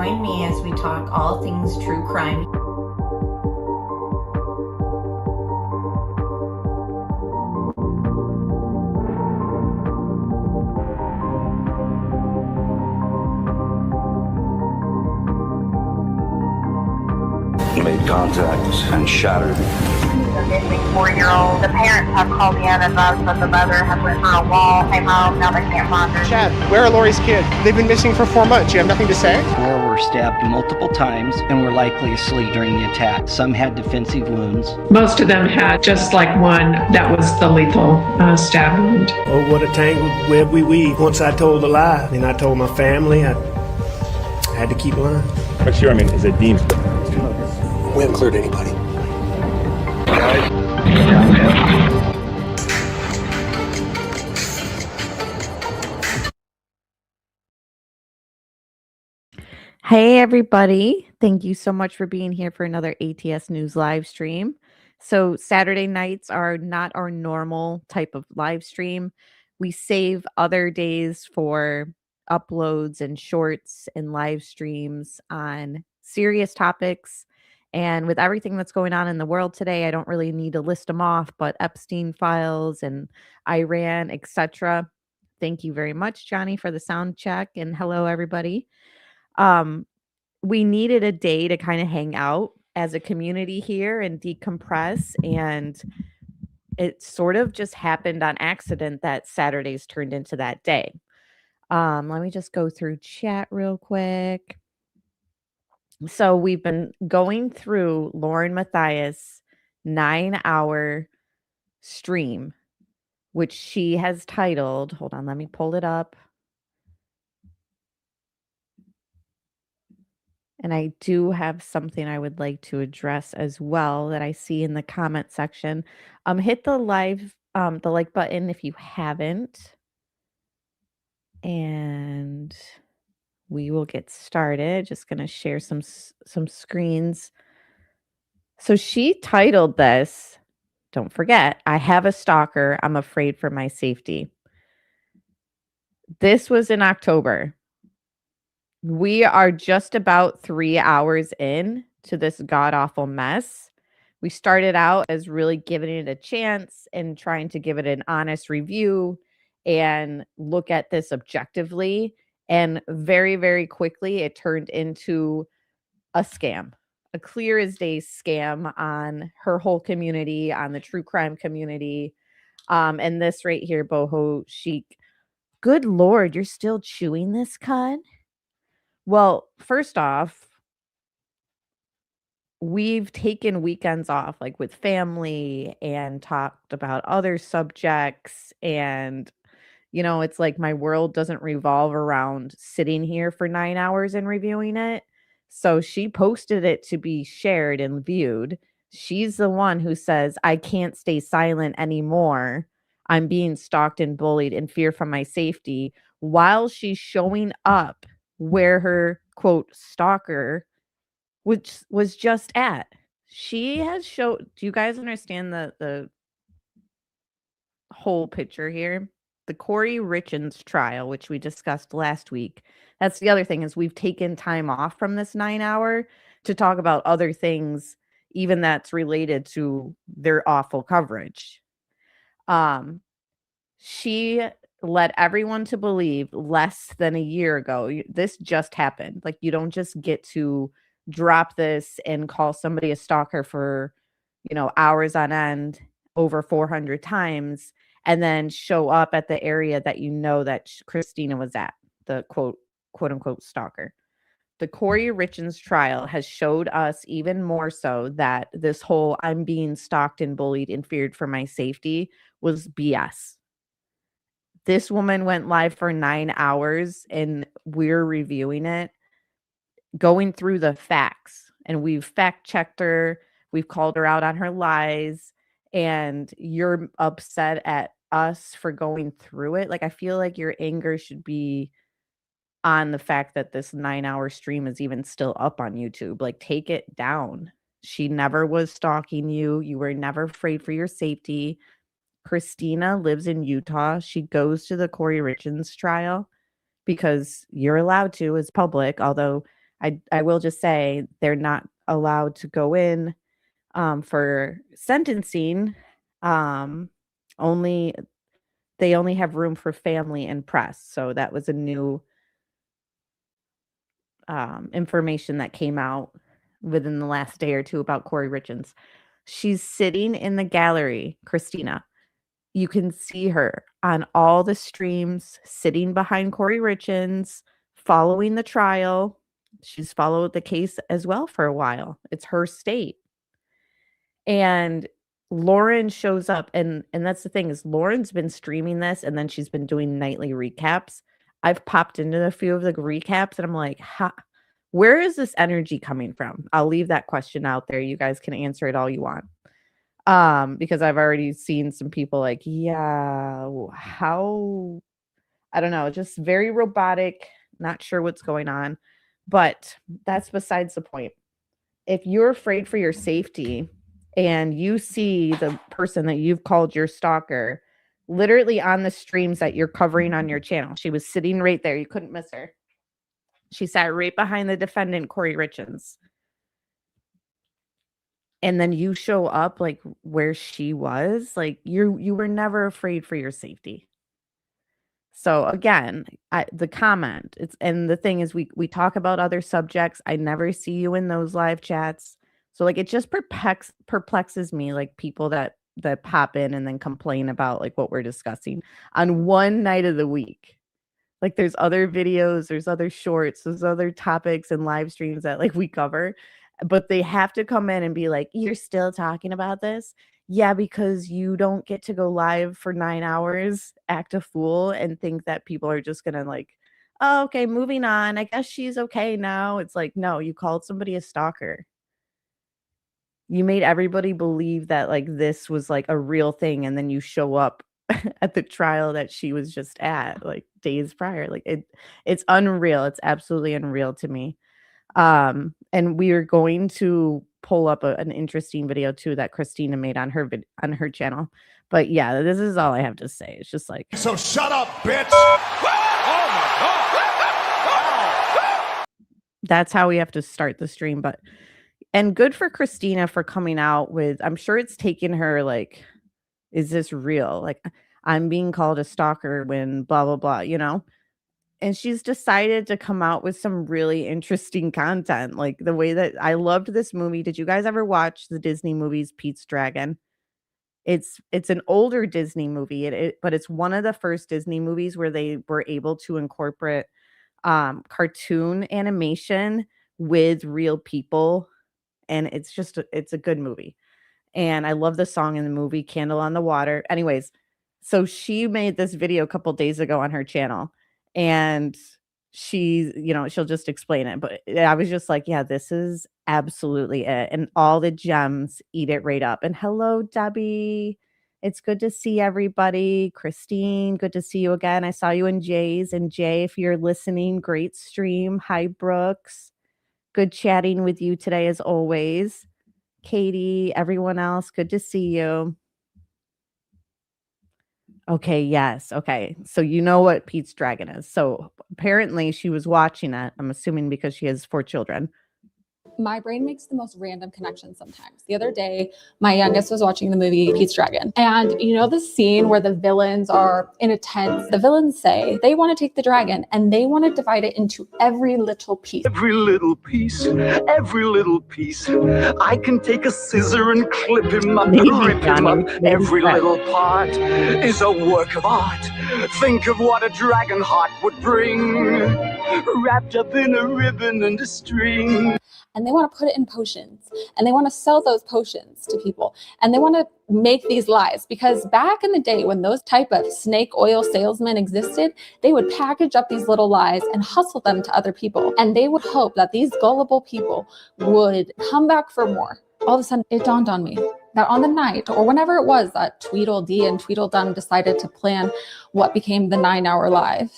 Join me as we talk all things true crime. Made contact and shattered. The missing 4-year-old. The parents have called me and advised that the mother has went for a walk, came home, now they can't find her. Chad, where are Lori's kids? They've been missing for 4 months. You have nothing to say? 4 were stabbed multiple times and were likely asleep during the attack. Some had defensive wounds. Most of them had just like one that was the lethal stab wound. Oh, what a tangled web we weave. Once I told a lie, and I told my family, I had to keep lying. What's your name? Is it Dean? We haven't cleared anybody. Hey everybody, thank you so much for being here for another ATS News live stream. So Saturday nights are not our normal type of live stream. We save other days for uploads and shorts and live streams on serious topics. And with everything that's going on in the world today, I don't really need to list them off, but Epstein files and Iran, etc. Thank you very much, Johnny, for the sound check, and hello everybody. We needed a day to kind of hang out as a community here and decompress, and it sort of just happened on accident that Saturdays turned into that day. Let me just go through chat real quick. So we've been going through Lauren Matthias' 9-hour stream, which she has titled, hold on, let me pull it up. And I do have something I would like to address as well that I see in the comment section. Hit the like button if you haven't. And we will get started. Just going to share some screens. So she titled this, don't forget, I have a stalker. I'm afraid for my safety. This was in October. We are just about 3 hours in to this god-awful mess. We started out as really giving it a chance and trying to give it an honest review and look at this objectively. And very, very quickly, it turned into a scam, a clear as day scam on her whole community, on the true crime community. And this right here, Boho Chic. Good Lord, you're still chewing this cud? Well, first off, we've taken weekends off, like with family, and talked about other subjects. And, you know, it's like my world doesn't revolve around sitting here for 9 hours and reviewing it. So she posted it to be shared and viewed. She's the one who says, I can't stay silent anymore. I'm being stalked and bullied and fear for my safety, while she's showing up where her quote stalker, which was just at. She has showed, do you guys understand the whole picture here? The Richens trial, which we discussed last week. That's the other thing, is we've taken time off from this 9-hour to talk about other things, even that's related to their awful coverage. She led everyone to believe less than a year ago, this just happened. Like, you don't just get to drop this and call somebody a stalker for, you know, hours on end over 400 times and then show up at the area that you know that Christina was at, the quote unquote stalker. The Richens trial has showed us even more so that this whole I'm being stalked and bullied and feared for my safety was BS. This woman went live for 9 hours and we're reviewing it, going through the facts, and we've fact checked her. We've called her out on her lies, and you're upset at us for going through it. Like, I feel like your anger should be on the fact that this 9-hour stream is even still up on YouTube. Like, take it down. She never was stalking you. You were never afraid for your safety. Christina lives in Utah. She goes to the Richens trial because you're allowed to, as public, although I will just say they're not allowed to go in for sentencing. Only they only have room for family and press. So that was a new information that came out within the last day or two about Corey Richens. She's sitting in the gallery, Christina. You can see her on all the streams, sitting behind Corey Richens, following the trial. She's followed the case as well for a while. It's her state. And Lauren shows up, and that's the thing, is Lauren's been streaming this, and then she's been doing nightly recaps. I've popped into a few of the recaps, and I'm like, where is this energy coming from? I'll leave that question out there. You guys can answer it all you want. Because I've already seen some people like, yeah, how, I don't know, just very robotic, not sure what's going on. But that's besides the point. If you're afraid for your safety and you see the person that you've called your stalker literally on the streams that you're covering on your channel, she was sitting right there. You couldn't miss her. She sat right behind the defendant, Corey Richens. And then you show up like where she was, like you were never afraid for your safety. So again, the comment, and the thing is, we talk about other subjects. I never see you in those live chats. So like, it just perplexes me, like people that pop in and then complain about like what we're discussing on one night of the week. Like there's other videos, there's other shorts, there's other topics and live streams that like we cover, but they have to come in and be like, you're still talking about this? Yeah, because you don't get to go live for 9 hours, act a fool, and think that people are just gonna like, oh, okay, moving on. I guess she's okay now. It's like, no, you called somebody a stalker. You made everybody believe that like this was like a real thing, and then you show up at the trial that she was just at like days prior. Like it's unreal. It's absolutely unreal to me. And we are going to pull up an interesting video too that Christina made on her channel. But yeah, this is all I have to say. It's just like, so shut up, bitch. That's how we have to start the stream. But and good for Christina for coming out with, I'm sure it's taken her like, is this real? Like, I'm being called a stalker when blah blah blah, you know? And she's decided to come out with some really interesting content. Like the way that I loved this movie. Did you guys ever watch the Disney movies Pete's Dragon? It's an older Disney movie, but it's one of the first Disney movies where they were able to incorporate cartoon animation with real people. And it's a good movie. And I love the song in the movie, Candle on the Water. Anyways, so she made this video a couple days ago on her channel. And she's, she'll just explain it. But I was just like, yeah, this is absolutely it. And all the gems eat it right up. And hello, Debbie. It's good to see everybody. Christine, good to see you again. I saw you in Jay's. And Jay, if you're listening, great stream. Hi, Brooks. Good chatting with you today as always. Katie, everyone else, good to see you. Okay, yes. Okay. So you know what Pete's Dragon is. So apparently she was watching it, I'm assuming because she has 4 children. My brain makes the most random connections sometimes. The other day, my youngest was watching the movie Pete's Dragon. And you know the scene where the villains are in a tent? The villains say they want to take the dragon and they want to divide it into every little piece. Every little piece, every little piece. I can take a scissor and clip him up, rip him up. Every little part is a work of art. Think of what a dragon heart would bring, wrapped up in a ribbon and a string. And they want to put it in potions, and they want to sell those potions to people, and they want to make these lies, because back in the day when those type of snake oil salesmen existed, they would package up these little lies and hustle them to other people, and they would hope that these gullible people would come back for more. All of a sudden it dawned on me that on the night, or whenever it was, that Tweedledee and Tweedledum decided to plan what became the 9-hour live.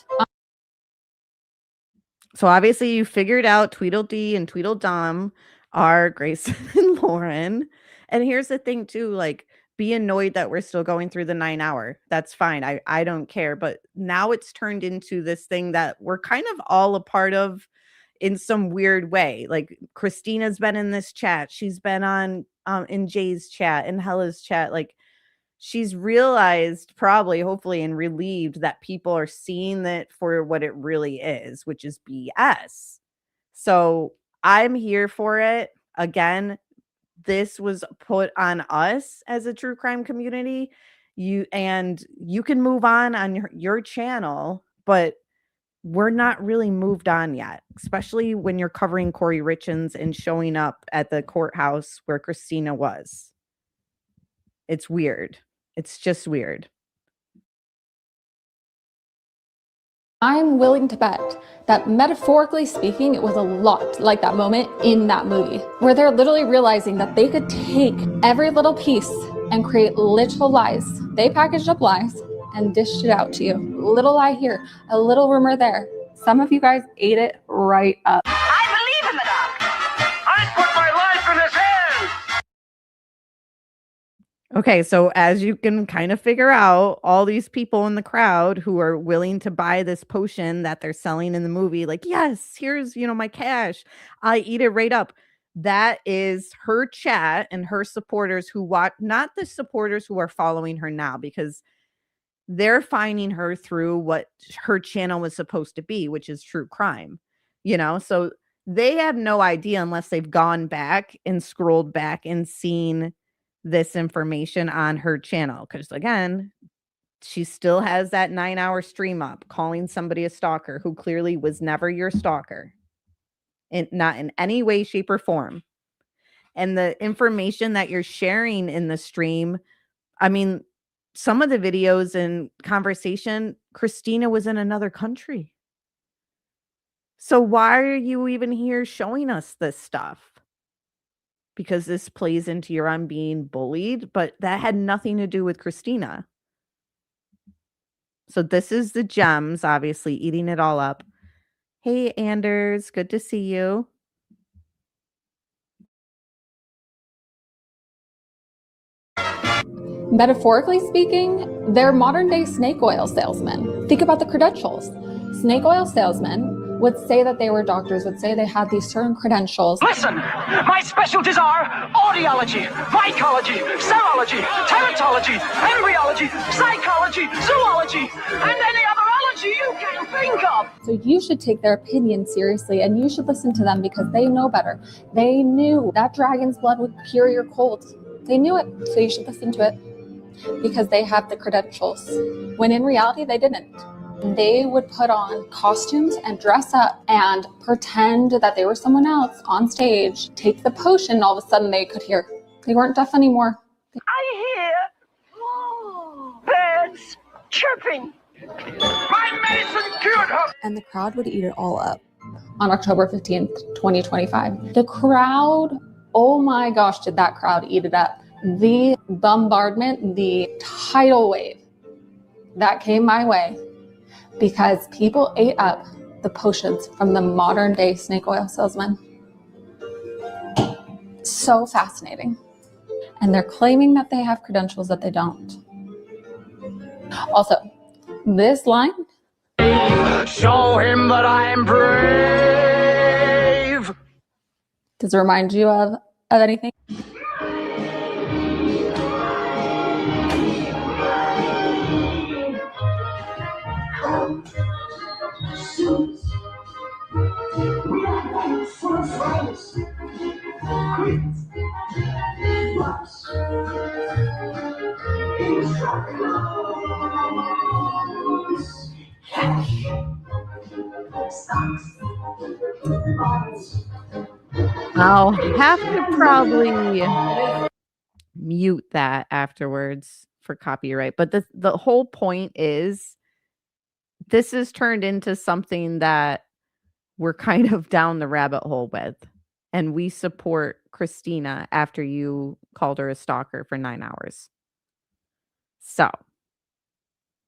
So obviously you figured out Tweedledee and Tweedledum are Grayson and Lauren. And here's the thing too, like, be annoyed that we're still going through the 9-hour. That's fine. I don't care. But now it's turned into this thing that we're kind of all a part of. in some weird way. Like Christina's been in this chat. She's been on in Jay's chat, in Hella's chat. Like she's realized probably, hopefully, and relieved that people are seeing that for what it really is, which is BS. So I'm here for it. Again, this was put on us as a true crime community. You can move on your channel, but we're not really moved on yet, especially when you're covering Corey Richens and showing up at the courthouse where Christina was. It's weird. It's just weird. I'm willing to bet that metaphorically speaking, it was a lot like that moment in that movie where they're literally realizing that they could take every little piece and create little lies. They packaged up lies and dished it out to you. A little lie here, a little rumor there. Some of you guys ate it right up. I believe in the doctor. I put my life in his hands. Okay, so as you can kind of figure out, all these people in the crowd who are willing to buy this potion that they're selling in the movie, like, yes, here's, my cash. I eat it right up. That is her chat and her supporters who watch, not the supporters who are following her now, because they're finding her through what her channel was supposed to be, which is true crime, so they have no idea unless they've gone back and scrolled back and seen this information on her channel. Because again, she still has that 9-hour stream up calling somebody a stalker who clearly was never your stalker, and not in any way, shape, or form. And the information that you're sharing in the stream, I mean, some of the videos and conversation, Christina was in another country. So why are you even here showing us this stuff? Because this plays into your I'm being bullied, but that had nothing to do with Christina. So this is the gems, obviously, eating it all up. Hey, Anders, good to see you. Metaphorically speaking, they're modern day snake oil salesmen. Think about the credentials. Snake oil salesmen would say that they were doctors, would say they had these certain credentials. Listen, my specialties are audiology, mycology, serology, teratology, embryology, psychology, zoology, and any other ology you can think of. So you should take their opinion seriously and you should listen to them because they know better. They knew that dragon's blood would cure your cold. They knew it, so you should listen to it because they have the credentials. When in reality, they didn't. They would put on costumes and dress up and pretend that they were someone else on stage, take the potion, and all of a sudden they could hear. They weren't deaf anymore. I hear birds chirping. My medicine cured her. And the crowd would eat it all up. On October 15th, 2025, the crowd, oh my gosh, did that crowd eat it up. The bombardment, the tidal wave that came my way because people ate up the potions from the modern day snake oil salesman. So fascinating. And they're claiming that they have credentials that they don't. Also, this line. Show him that I am brave. Does it remind you of anything? I'll have to probably mute that afterwards for copyright. But the whole point is this is turned into something that we're kind of down the rabbit hole with. And we support Christina after you called her a stalker for 9 hours. So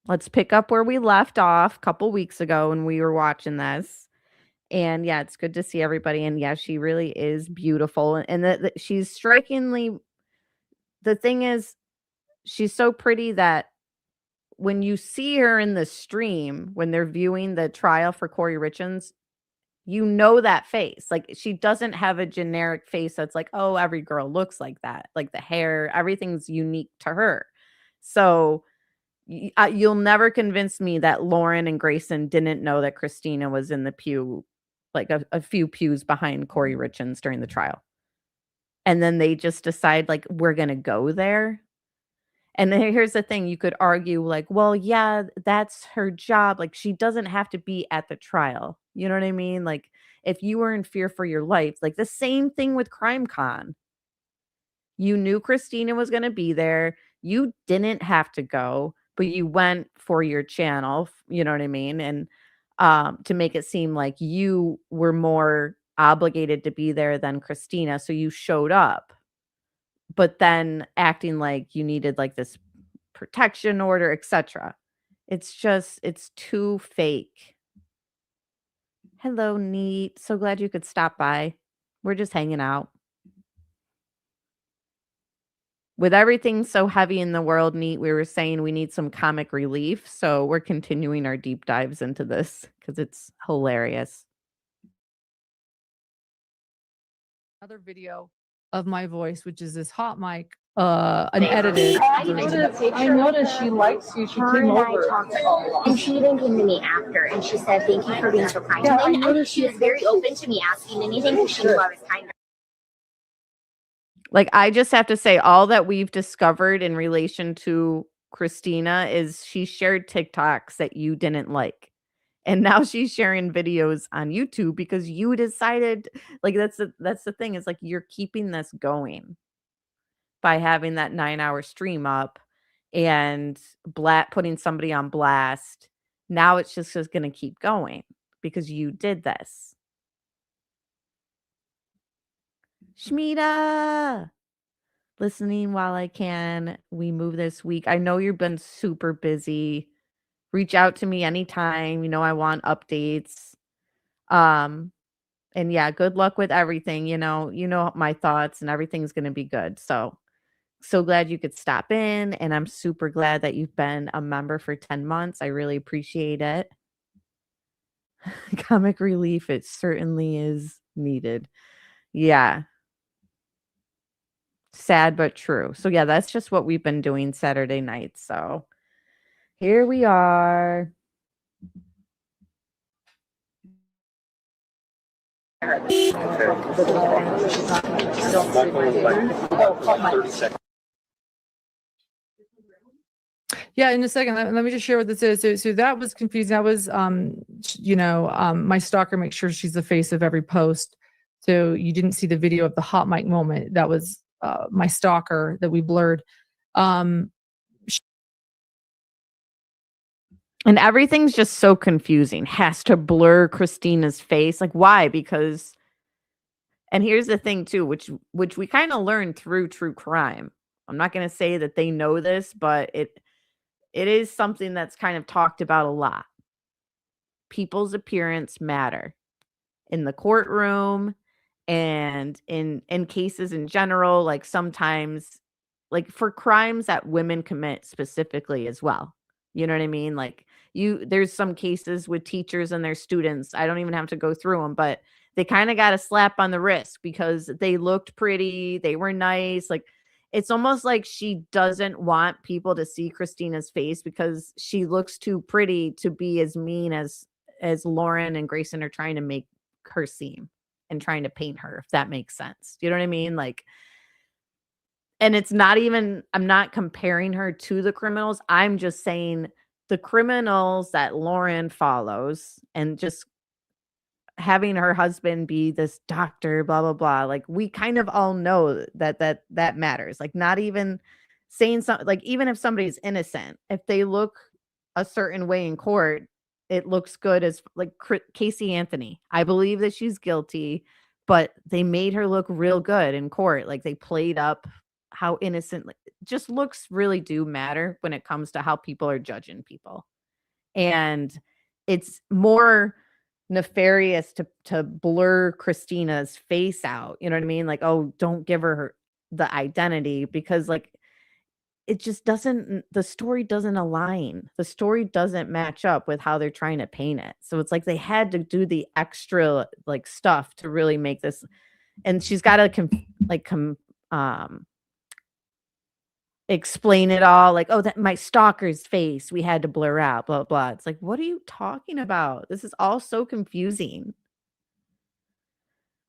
let's pick up where we left off a couple weeks ago when we were watching this. And yeah, it's good to see everybody. And yeah, she really is beautiful. And she's strikingly, the thing is, she's so pretty that when you see her in the stream, when they're viewing the trial for Corey Richens, You know that face. Like, she doesn't have a generic face that's like, oh, every girl looks like that. Like the hair, everything's unique to her. So you'll never convince me that Lauren and Grayson didn't know that Christina was in the pew, like a few pews behind Corey Richens during the trial. And then they just decide, like, we're going to go there. And then here's the thing. You could argue, like, well, yeah, that's her job. Like, she doesn't have to be at the trial. You know what I mean? Like, if you were in fear for your life, like the same thing with CrimeCon. You knew Christina was going to be there. You didn't have to go, but you went for your channel. You know what I mean? And to make it seem like you were more obligated to be there than Christina. So you showed up, but then acting like you needed like this protection order, etc. It's too fake. Hello, Neat. So glad you could stop by. We're just hanging out. With everything so heavy in the world, Neat, we were saying we need some comic relief. So we're continuing our deep dives into this because it's hilarious. Another video of my voice, which is this hot mic, unedited. I noticed she likes you. She came over. And she even came to me after and she said, thank you for being so kind. Yeah, and then she was very open to me asking anything because she knew I was kind. Like, I just have to say, all that we've discovered in relation to Christina is she shared TikToks that you didn't like. And now she's sharing videos on YouTube because you decided, like, that's the thing. It's like you're keeping this going by having that 9-hour stream up and putting somebody on blast. Now it's just going to keep going because you did this. Shmita, listening while I can. We move this week. I know you've been super busy. Reach out to me anytime. You know, I want updates. And yeah, good luck with everything. You know my thoughts, and everything's going to be good. So glad you could stop in. And I'm super glad that you've been a member for 10 months. I really appreciate it. Comic relief, it certainly is needed. Yeah. Sad but true. So yeah, that's just what we've been doing Saturday nights. So here we are. Yeah, in a second, let me just share what this is. So that was confusing. That was, my stalker makes sure she's the face of every post. So you didn't see the video of the hot mic moment. That was my stalker that we blurred. And everything's just so confusing. Has to blur Christina's face. Like, why? Because, and here's the thing too, which we kind of learned through true crime. I'm not going to say that they know this, but it is something that's kind of talked about a lot. People's appearance matter in the courtroom and in cases in general. Like, sometimes, like for crimes that women commit specifically as well. You know what I mean? Like, there's some cases with teachers and their students. I don't even have to go through them, but they kind of got a slap on the wrist because they looked pretty. They were nice. Like, it's almost like she doesn't want people to see Christina's face because she looks too pretty to be as mean as Lauren and Grayson are trying to make her seem and trying to paint her, if that makes sense. You know what I mean? Like, and it's not even, I'm not comparing her to the criminals. I'm just saying the criminals that Lauren follows, and just having her husband be this doctor, blah, blah, blah. Like, we kind of all know that matters. Like, not even saying something, like, even if somebody's innocent, if they look a certain way in court, it looks good. As like Casey Anthony, I believe that she's guilty, but they made her look real good in court. Like, they played up how innocent, like, just looks really do matter when it comes to how people are judging people. And it's more nefarious to blur Christina's face out. You know what I mean? Like, oh, don't give her the identity, because like it just doesn't, the story doesn't align. The story doesn't match up with how they're trying to paint it. So it's like they had to do the extra like stuff to really make this. And she's got to explain it all, like, oh, that my stalker's face we had to blur out, blah blah. It's like, what are you talking about? This is all so confusing.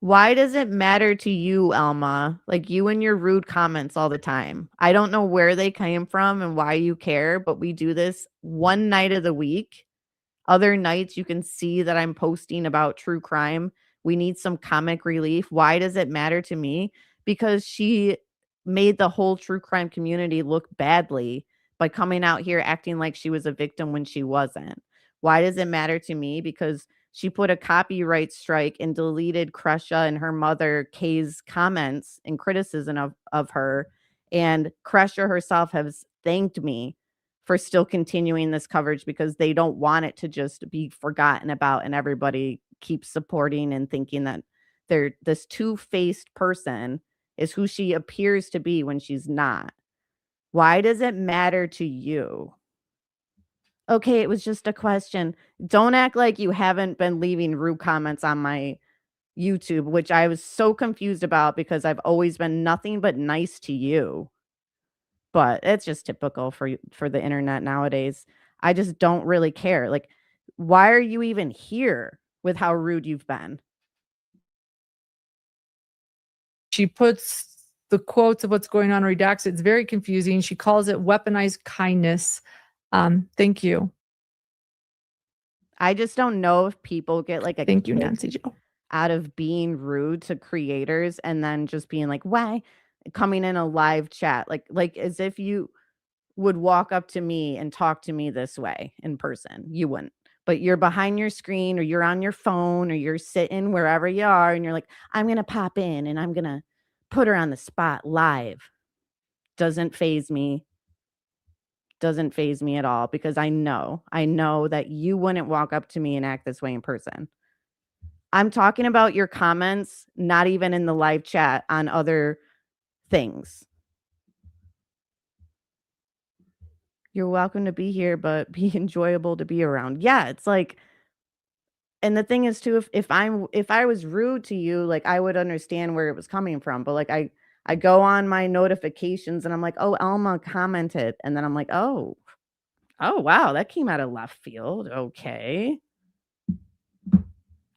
Why does it matter to you, Elma? Like, you and your rude comments all the time. I don't know where they came from and why you care, but we do this one night of the week. Other nights you can see that I'm posting about true crime. We need some comic relief. Why does it matter to me? Because she made the whole true crime community look badly by coming out here acting like she was a victim when she wasn't. Why does it matter to me? Because she put a copyright strike and deleted Kresha and her mother Kay's comments and criticism of her. And Kresha herself has thanked me for still continuing this coverage because they don't want it to just be forgotten about and everybody keeps supporting and thinking that they're this two-faced person is who she appears to be when she's not. Why does it matter to you? Okay, it was just a question. Don't act like you haven't been leaving rude comments on my YouTube, which I was so confused about because I've always been nothing but nice to you. But it's just typical for the internet nowadays. I just don't really care. Like, why are you even here with how rude you've been? She puts the quotes of what's going on redacted. It's very confusing. She calls it weaponized kindness. Thank you. I just don't know if people get like a thank you, Nancy Jo, out of being rude to creators and then just being like, why? Coming in a live chat, like as if you would walk up to me and talk to me this way in person. You wouldn't. But you're behind your screen or you're on your phone or you're sitting wherever you are and you're like, I'm going to pop in and I'm going to put her on the spot live. Doesn't faze me. Doesn't faze me at all because I know that you wouldn't walk up to me and act this way in person. I'm talking about your comments, not even in the live chat on other things. You're welcome to be here, but be enjoyable to be around. Yeah, it's like, and the thing is too, if I was rude to you, like I would understand where it was coming from. But like I go on my notifications and I'm like, oh, Alma commented, and then I'm like, oh wow, that came out of left field. Okay.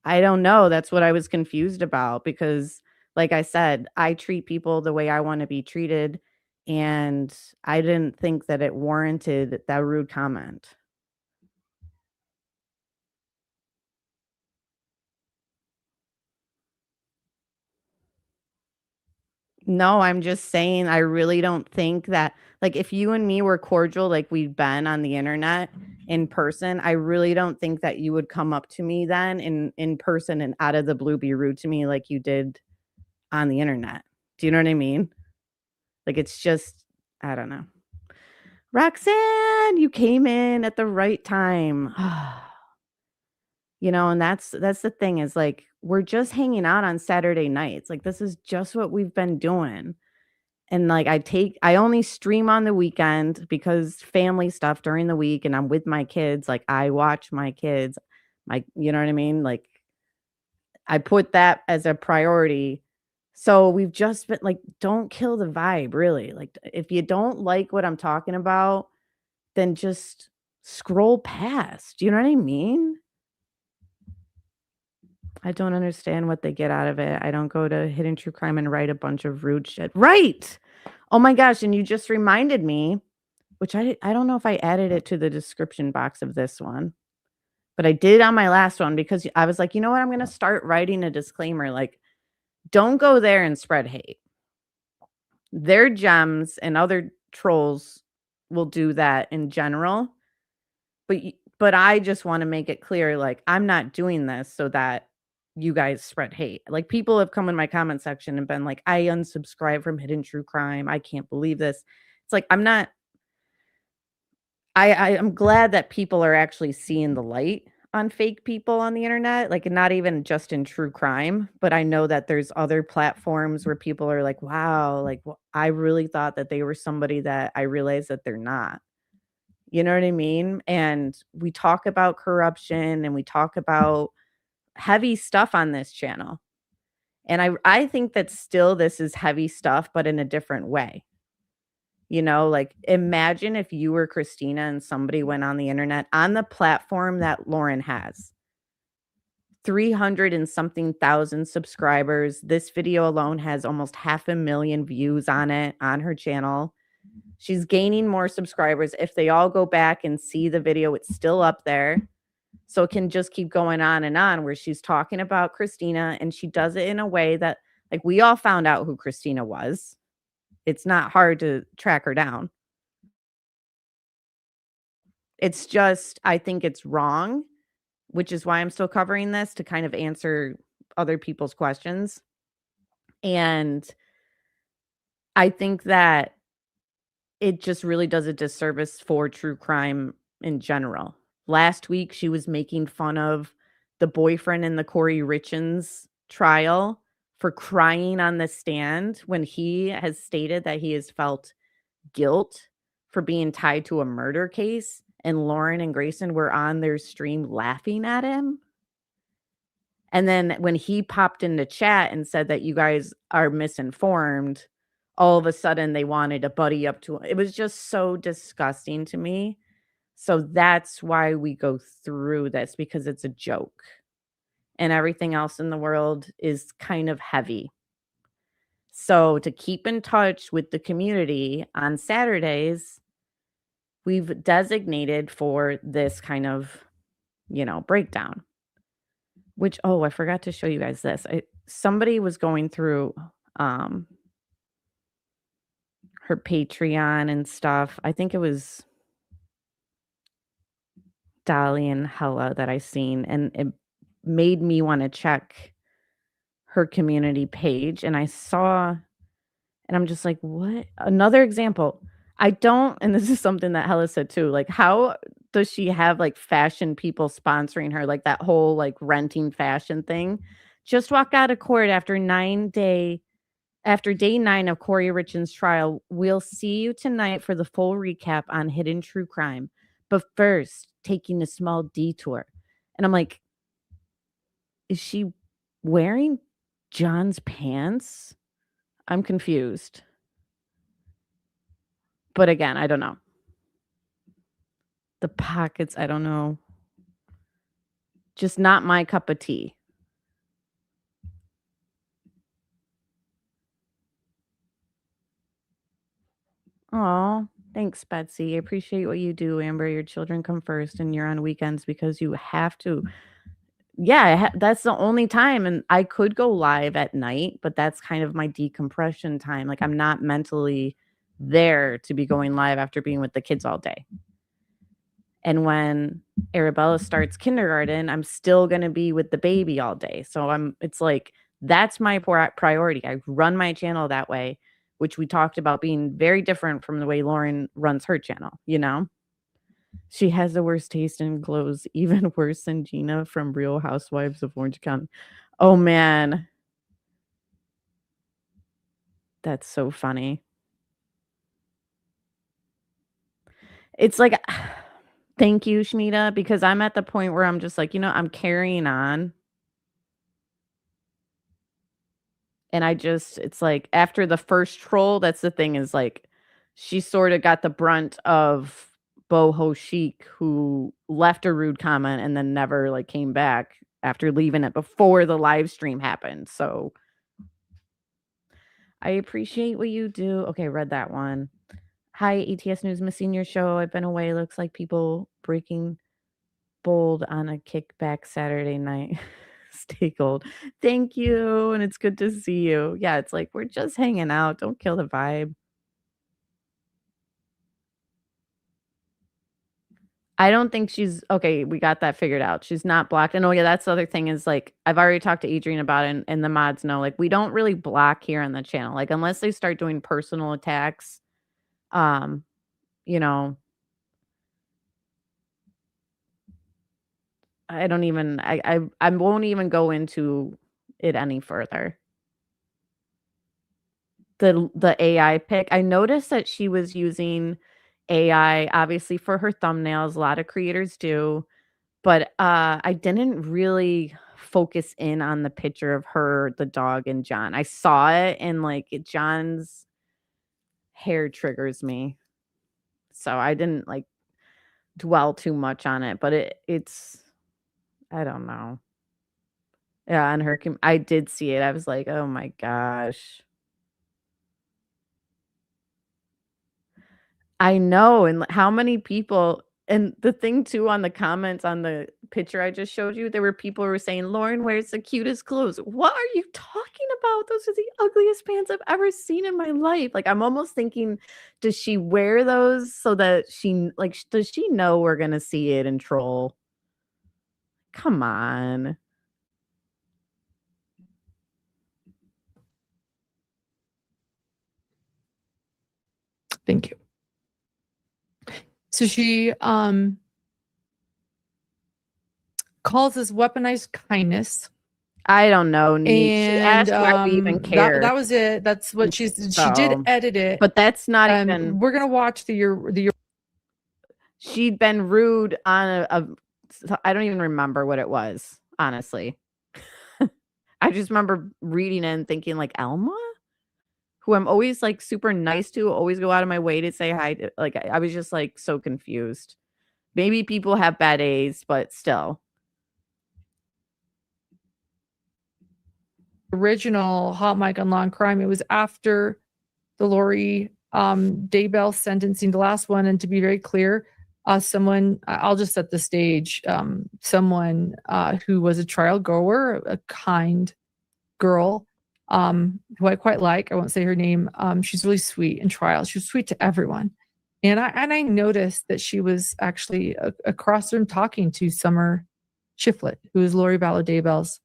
I don't know. That's what I was confused about because, like I said, I treat people the way I want to be treated. And I didn't think that it warranted that rude comment. No, I'm just saying I really don't think that, like, if you and me were cordial like we've been on the internet in person, I really don't think that you would come up to me then in person and out of the blue be rude to me like you did on the internet. Do you know what I mean? Like, it's just, I don't know. Roxanne, you came in at the right time. You know, and that's the thing is like, we're just hanging out on Saturday nights. Like, this is just what we've been doing. And like, I only stream on the weekend because family stuff during the week and I'm with my kids. Like, I watch my kids, you know what I mean? Like, I put that as a priority. So we've just been like, don't kill the vibe, really. Like, if you don't like what I'm talking about, then just scroll past. You know what I mean? I don't understand what they get out of it. I don't go to Hidden True Crime and write a bunch of rude shit. Right. Oh my gosh. And you just reminded me, which I don't know if I added it to the description box of this one, but I did on my last one because I was like, you know what? I'm going to start writing a disclaimer. Like, don't go there and spread hate. Their gems and other trolls will do that in general. But I just want to make it clear, like, I'm not doing this so that you guys spread hate. Like, people have come in my comment section and been like, I unsubscribe from Hidden True Crime. I can't believe this. It's like, I'm glad that people are actually seeing the light. on fake people on the internet, like not even just in true crime, but I know that there's other platforms where people are like, wow, like I really thought that they were somebody that I realized that they're not. You know what I mean? And we talk about corruption and we talk about heavy stuff on this channel. And I think that still this is heavy stuff, but in a different way. You know, like imagine if you were Christina and somebody went on the internet on the platform that Lauren has. 300 and something thousand subscribers. This video alone has almost 500,000 views on it, on her channel. She's gaining more subscribers. If they all go back and see the video, it's still up there. So it can just keep going on where she's talking about Christina, and she does it in a way that, like, we all found out who Christina was. It's not hard to track her down. It's just, I think it's wrong, which is why I'm still covering this, to kind of answer other people's questions. And I think that it just really does a disservice for true crime in general. Last week, she was making fun of the boyfriend in the Richens trial for crying on the stand when he has stated that he has felt guilt for being tied to a murder case. And Lauren and Grayson were on their stream laughing at him. And then when he popped into chat and said that you guys are misinformed, all of a sudden they wanted to buddy up to him. It was just so disgusting to me. So that's why we go through this, because it's a joke. And everything else in the world is kind of heavy. So to keep in touch with the community on Saturdays, we've designated for this kind of, you know, breakdown. Which, oh, I forgot to show you guys this. Somebody was going through her Patreon and stuff. I think it was Dolly and Hella that I seen, and it made me want to check her community page. And I saw, and I'm just like, what? Another example. I don't, and this is something that Hella said too, like, how does she have like fashion people sponsoring her, like that whole like renting fashion thing? Just walked out of court after day 9 of Corey Richens' trial. We'll see you tonight for the full recap on Hidden True Crime. But first, taking a small detour. And I'm like, is she wearing John's pants? I'm confused. But again, I don't know. The pockets, I don't know. Just not my cup of tea. Oh, thanks, Betsy. I appreciate what you do, Amber. Your children come first, and you're on weekends because you have to. Yeah, that's the only time. And I could go live at night, but that's kind of my decompression time. Like, I'm not mentally there to be going live after being with the kids all day. And when Arabella starts kindergarten, I'm still going to be with the baby all day. So it's like, that's my priority. I run my channel that way, which we talked about being very different from the way Lauren runs her channel, you know? She has the worst taste in clothes, even worse than Gina from Real Housewives of Orange County. Oh, man. That's so funny. It's like, thank you, Shmita, because I'm at the point where I'm just like, you know, I'm carrying on. And it's like, after the first troll, that's the thing, is like, she sort of got the brunt of Boho Chic, who left a rude comment and then never like came back after leaving it before the live stream happened. So I appreciate what you do. Okay, read that one. Hi, ETS News, missing your show. I've been away. Looks like people breaking bold on a kickback Saturday night. Stay gold. Thank you. And it's good to see you. Yeah, it's like, we're just hanging out. Don't kill the vibe. I don't think she's okay. We got that figured out. She's not blocked. And oh yeah, that's the other thing, is like, I've already talked to Adrian about it, and the mods know, like, we don't really block here on the channel. Like, unless they start doing personal attacks, you know, I don't even I won't even go into it any further. The AI pic, I noticed that she was using AI obviously for her thumbnails. A lot of creators do, but I didn't really focus in on the picture of her, the dog, and John. I saw it, and like John's hair triggers me, so I didn't like dwell too much on it. But it's I don't know. Yeah, on her I did see it. I was like, oh my gosh. I know, and how many people, and the thing too on the comments on the picture I just showed you, there were people who were saying, "Lauren wears the cutest clothes." What are you talking about? Those are the ugliest pants I've ever seen in my life. Like, I'm almost thinking, does she wear those so that does she know we're gonna see it and troll? Come on. Thank you. So she calls this weaponized kindness. I don't know. She And asked why we even care. that was it. That's what she did edit it. But that's not even. We're gonna watch the She'd been rude on I don't even remember what it was, honestly. I just remember reading it and thinking like, Elma, who I'm always like super nice to, always go out of my way to say hi to. Like, I was just like so confused. Maybe people have bad days, but still. Original Hot Mic on Law and Crime. It was after the Lori Daybell sentencing, the last one. And to be very clear, someone, I'll just set the stage, someone who was a trial goer, a kind girl, who I quite like. I won't say her name. She's really sweet in trial. She was sweet to everyone. And I noticed that she was actually across the room talking to Summer Shiflett, who is Lori Vallow Daybell's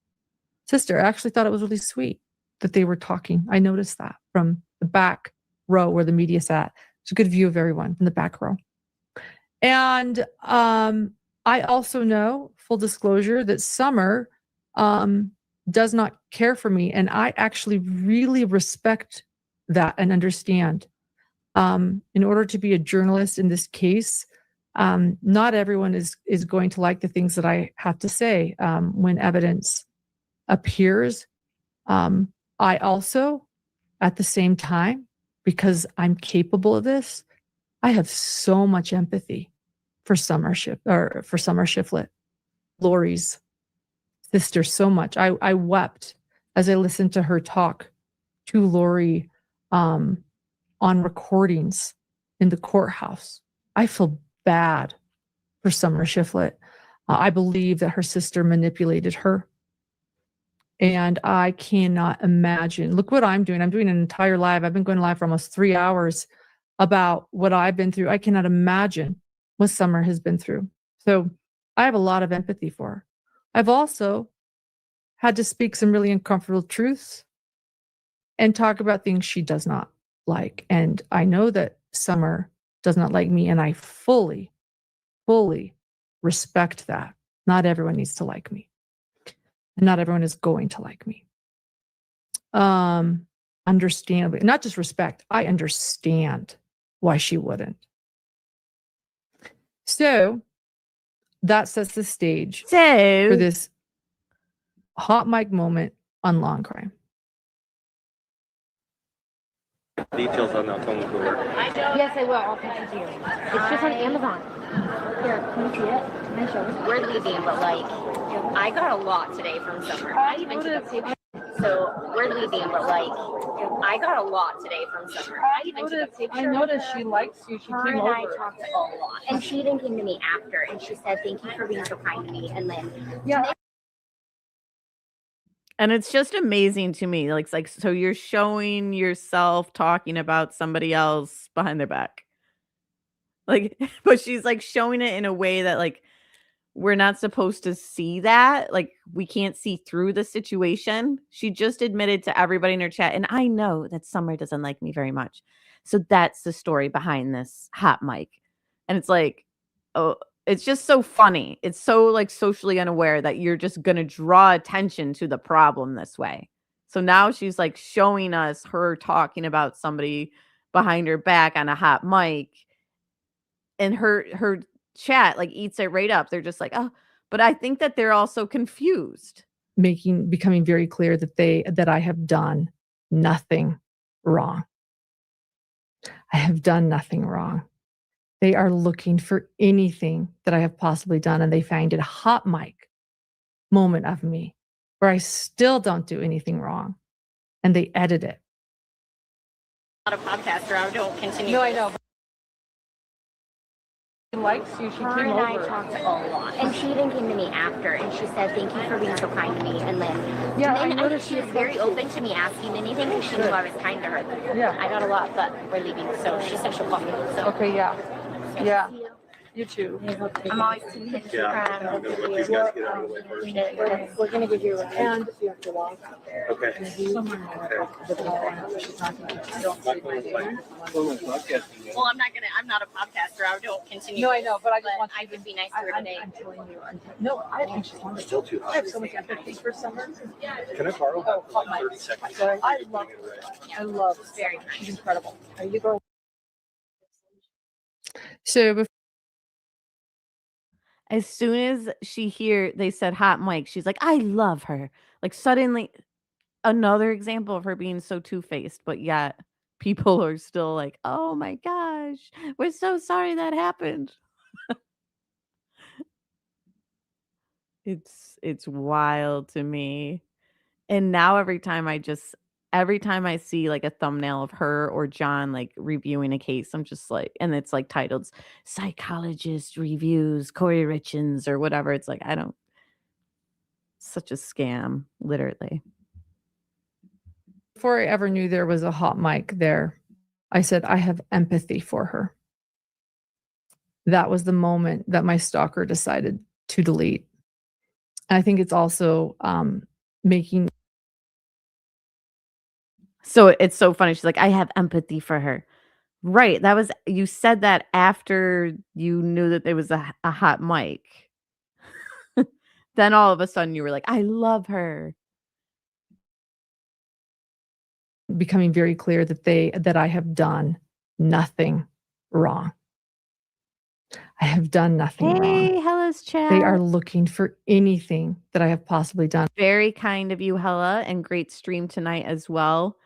sister. I actually thought it was really sweet that they were talking. I noticed that from the back row where the media sat. It's a good view of everyone in the back row. And I also know, full disclosure, that Summer does not care for me. And I actually really respect that and understand. In order to be a journalist in this case, not everyone is going to like the things that I have to say when evidence appears. I also, at the same time, because I'm capable of this, I have so much empathy for Summer Shiflett, Lori's sister, so much. I wept as I listened to her talk to Lori on recordings in the courthouse. I feel bad for Summer Shiflett. I believe that her sister manipulated her. And I cannot imagine. Look what I'm doing. I'm doing an entire live. I've been going live for almost 3 hours about what I've been through. I cannot imagine what Summer has been through. So I have a lot of empathy for her. I've also had to speak some really uncomfortable truths and talk about things she does not like. And I know that Summer does not like me, and I fully respect that. Not everyone needs to like me. And not everyone is going to like me. Understandably, not just respect, I understand why she wouldn't. So that sets the stage for this hot mic moment on Law and Crime. Details on that phone cooler. Yes, I will. I'll text it to you. It's just on Amazon. Here, can you see it? Can I show you? We're leaving, but like, I got a lot today from Summer. So we're leaving, but like, I got a lot today from Summer. I noticed she likes you. She came over. I talked a lot, and she even came to me after, and she said, "Thank you for being so kind to me." And then, yeah. And it's just amazing to me. Like, so you're showing yourself talking about somebody else behind their back. Like, but she's like showing it in a way that like, we're not supposed to see that. Like, we can't see through the situation. She just admitted to everybody in her chat. And I know that Summer doesn't like me very much. So that's the story behind this hot mic. And it's like, oh, it's just so funny. It's so like socially unaware that you're just going to draw attention to the problem this way. So now she's like showing us her talking about somebody behind her back on a hot mic, and her chat like eats it right up. They're just like, oh, but I think that they're also confused. Becoming very clear that I have done nothing wrong. I have done nothing wrong. They are looking for anything that I have possibly done, and they find it a hot mic moment of me where I still don't do anything wrong, and they edit it. Not a podcaster. I don't continue. No, I know. She likes you. She Her came and over. I talked a lot, and she even came to me after, and she said, "Thank you for being so kind to me." And then, Yeah, and I then noticed she was very open to me asking anything, and she knew I was kind to her. Yeah. I got a lot, but we're leaving, so she said she'll call me. So. Okay, yeah. Yeah. You too. I'm always team hidden crime. You guys get out of the way first. We're gonna give you a And Okay. Well, I'm not a podcaster. I don't continue. No, I know, but I just want I would be nice to her today. I'm telling you. No, I think she's wonderful. Still too hot. I have so much empathy for summer. Can I borrow Oh, hot like mic. 30 seconds? I love her. I love her. She's incredible. Are you girl? So As soon as they said hot mic, she's like, I love her. Like suddenly another example of her being so two-faced, but yet people are still like, oh my gosh, we're so sorry that happened. It's wild to me. And now every time I see like a thumbnail of her or John like reviewing a case, I'm just like, and it's like titled psychologist reviews Corey Richens or whatever. It's like, such a scam, literally. before I ever knew there was a hot mic there, I said, I have empathy for her. That was the moment that my stalker decided to delete. I think it's also making. So it's so funny. She's like, I have empathy for her. Right. You said that after you knew that there was a hot mic. Then all of a sudden you were like, I love her. Becoming very clear that I have done nothing wrong. I have done nothing wrong. Hey, Hella's chat. They are looking for anything that I have possibly done. Very kind of you, Hella, and great stream tonight as well.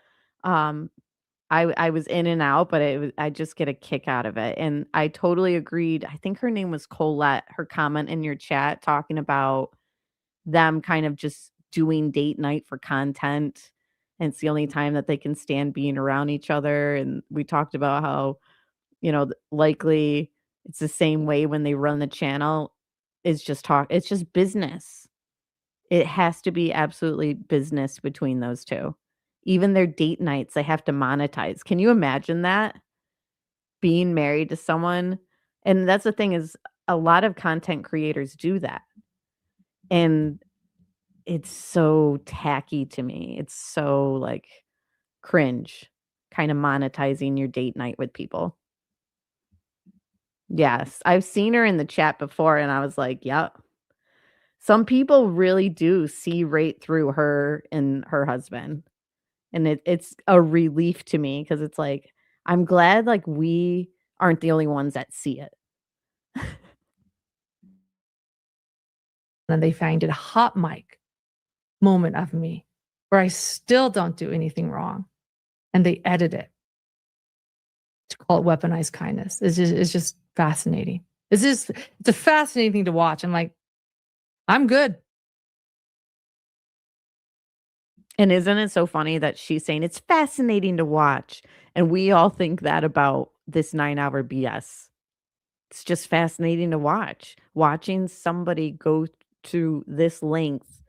I was in and out, but I just get a kick out of it. And I totally agreed. I think her name was Colette, her comment in your chat talking about them kind of just doing date night for content. And it's the only time that they can stand being around each other. And we talked about how, likely it's the same way when they run the channel. It's just business. It has to be absolutely business between those two. Even their date nights, they have to monetize. Can you imagine that? Being married to someone. And that's the thing is a lot of content creators do that. And it's so tacky to me. It's so like cringe, kind of monetizing your date night with people. Yes, I've seen her in the chat before and I was like, yep. Some people really do see right through her and her husband. And it's a relief to me because it's like, I'm glad like we aren't the only ones that see it. And they find it a hot mic moment of me where I still don't do anything wrong. And they edit it to call it weaponized kindness. It's just fascinating. It's a fascinating thing to watch. I'm like, I'm good. And isn't it so funny that she's saying it's fascinating to watch? And we all think that about this 9-hour BS. It's just fascinating to watch. Watching somebody go to this length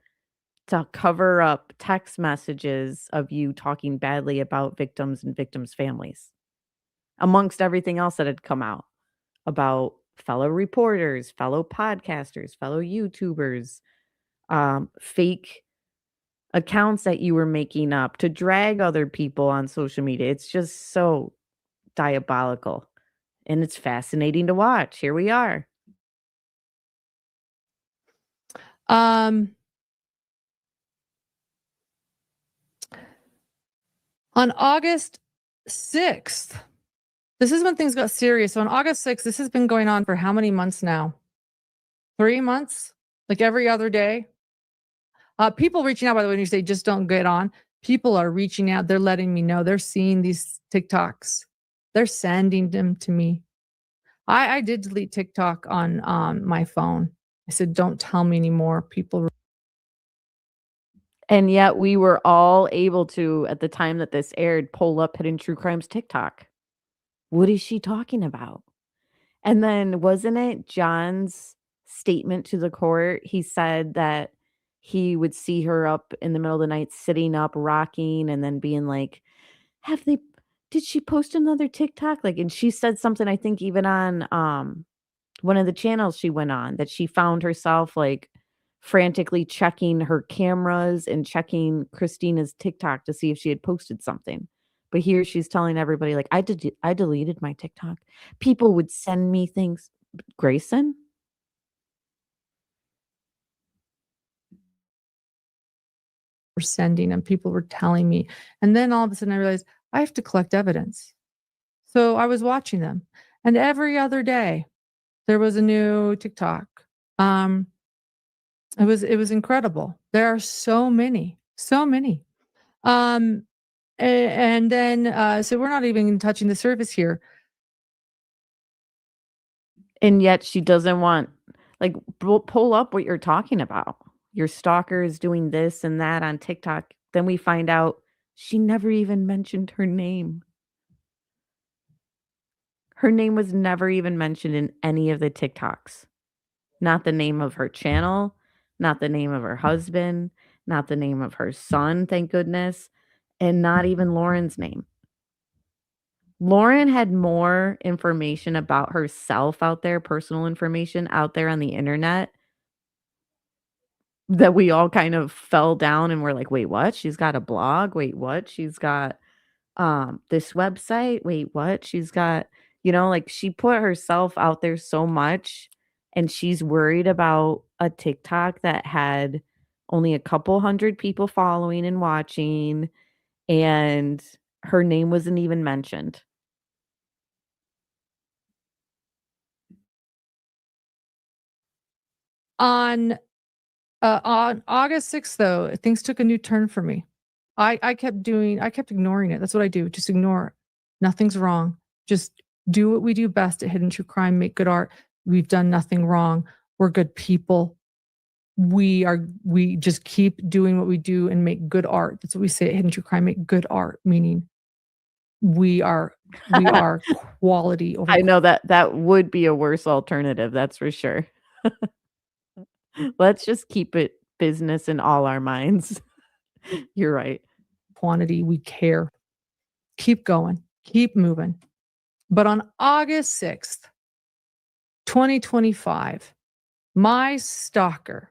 to cover up text messages of you talking badly about victims and victims' families, amongst everything else that had come out about fellow reporters, fellow podcasters, fellow YouTubers, fake accounts that you were making up to drag other people on social media. It's just so diabolical. And it's fascinating to watch. Here we are. On August 6th, this is when things got serious. So on August 6th, this has been going on for how many months now? 3 months? Like every other day? People reaching out, by the way, when you say just don't get on, people are reaching out. They're letting me know. They're seeing these TikToks. They're sending them to me. I did delete TikTok on my phone. I said, don't tell me anymore. People. And yet we were all able to, at the time that this aired, pull up Hidden True Crime's TikTok. What is she talking about? And then wasn't it John's statement to the court? He said that he would see her up in the middle of the night, sitting up, rocking, and then being like, did she post another TikTok? Like, and she said something, I think even on one of the channels she went on, that she found herself like frantically checking her cameras and checking Christina's TikTok to see if she had posted something. But here she's telling everybody, like, I deleted my TikTok. People would send me things. Grayson? Were sending and people were telling me. And then all of a sudden I realized I have to collect evidence. So I was watching them. And every other day there was a new TikTok. It was incredible. There are so many. And then so we're not even touching the surface here. And yet she doesn't want, like, pull up what you're talking about. Your stalker is doing this and that on TikTok. Then we find out she never even mentioned her name. Her name was never even mentioned in any of the TikToks. Not the name of her channel, not the name of her husband, not the name of her son, thank goodness, and not even Lauren's name. Lauren had more information about herself out there, personal information out there on the internet, that we all kind of fell down and were like, wait, what? She's got a blog? Wait, what? She's got this website? Wait, what? She's got, like, she put herself out there so much, and she's worried about a TikTok that had only a couple hundred people following and watching, and her name wasn't even mentioned. On August 6th, though, things took a new turn for me. I kept ignoring it. That's what I do. Just ignore it. Nothing's wrong. Just do what we do best at Hidden True Crime, make good art. We've done nothing wrong. We're good people. We just keep doing what we do and make good art. That's what we say at Hidden True Crime, make good art, meaning we are quality over. I know that would be a worse alternative, that's for sure. Let's just keep it business in all our minds. You're right. Quantity, we care. Keep going, keep moving. But on August 6th, 2025, my stalker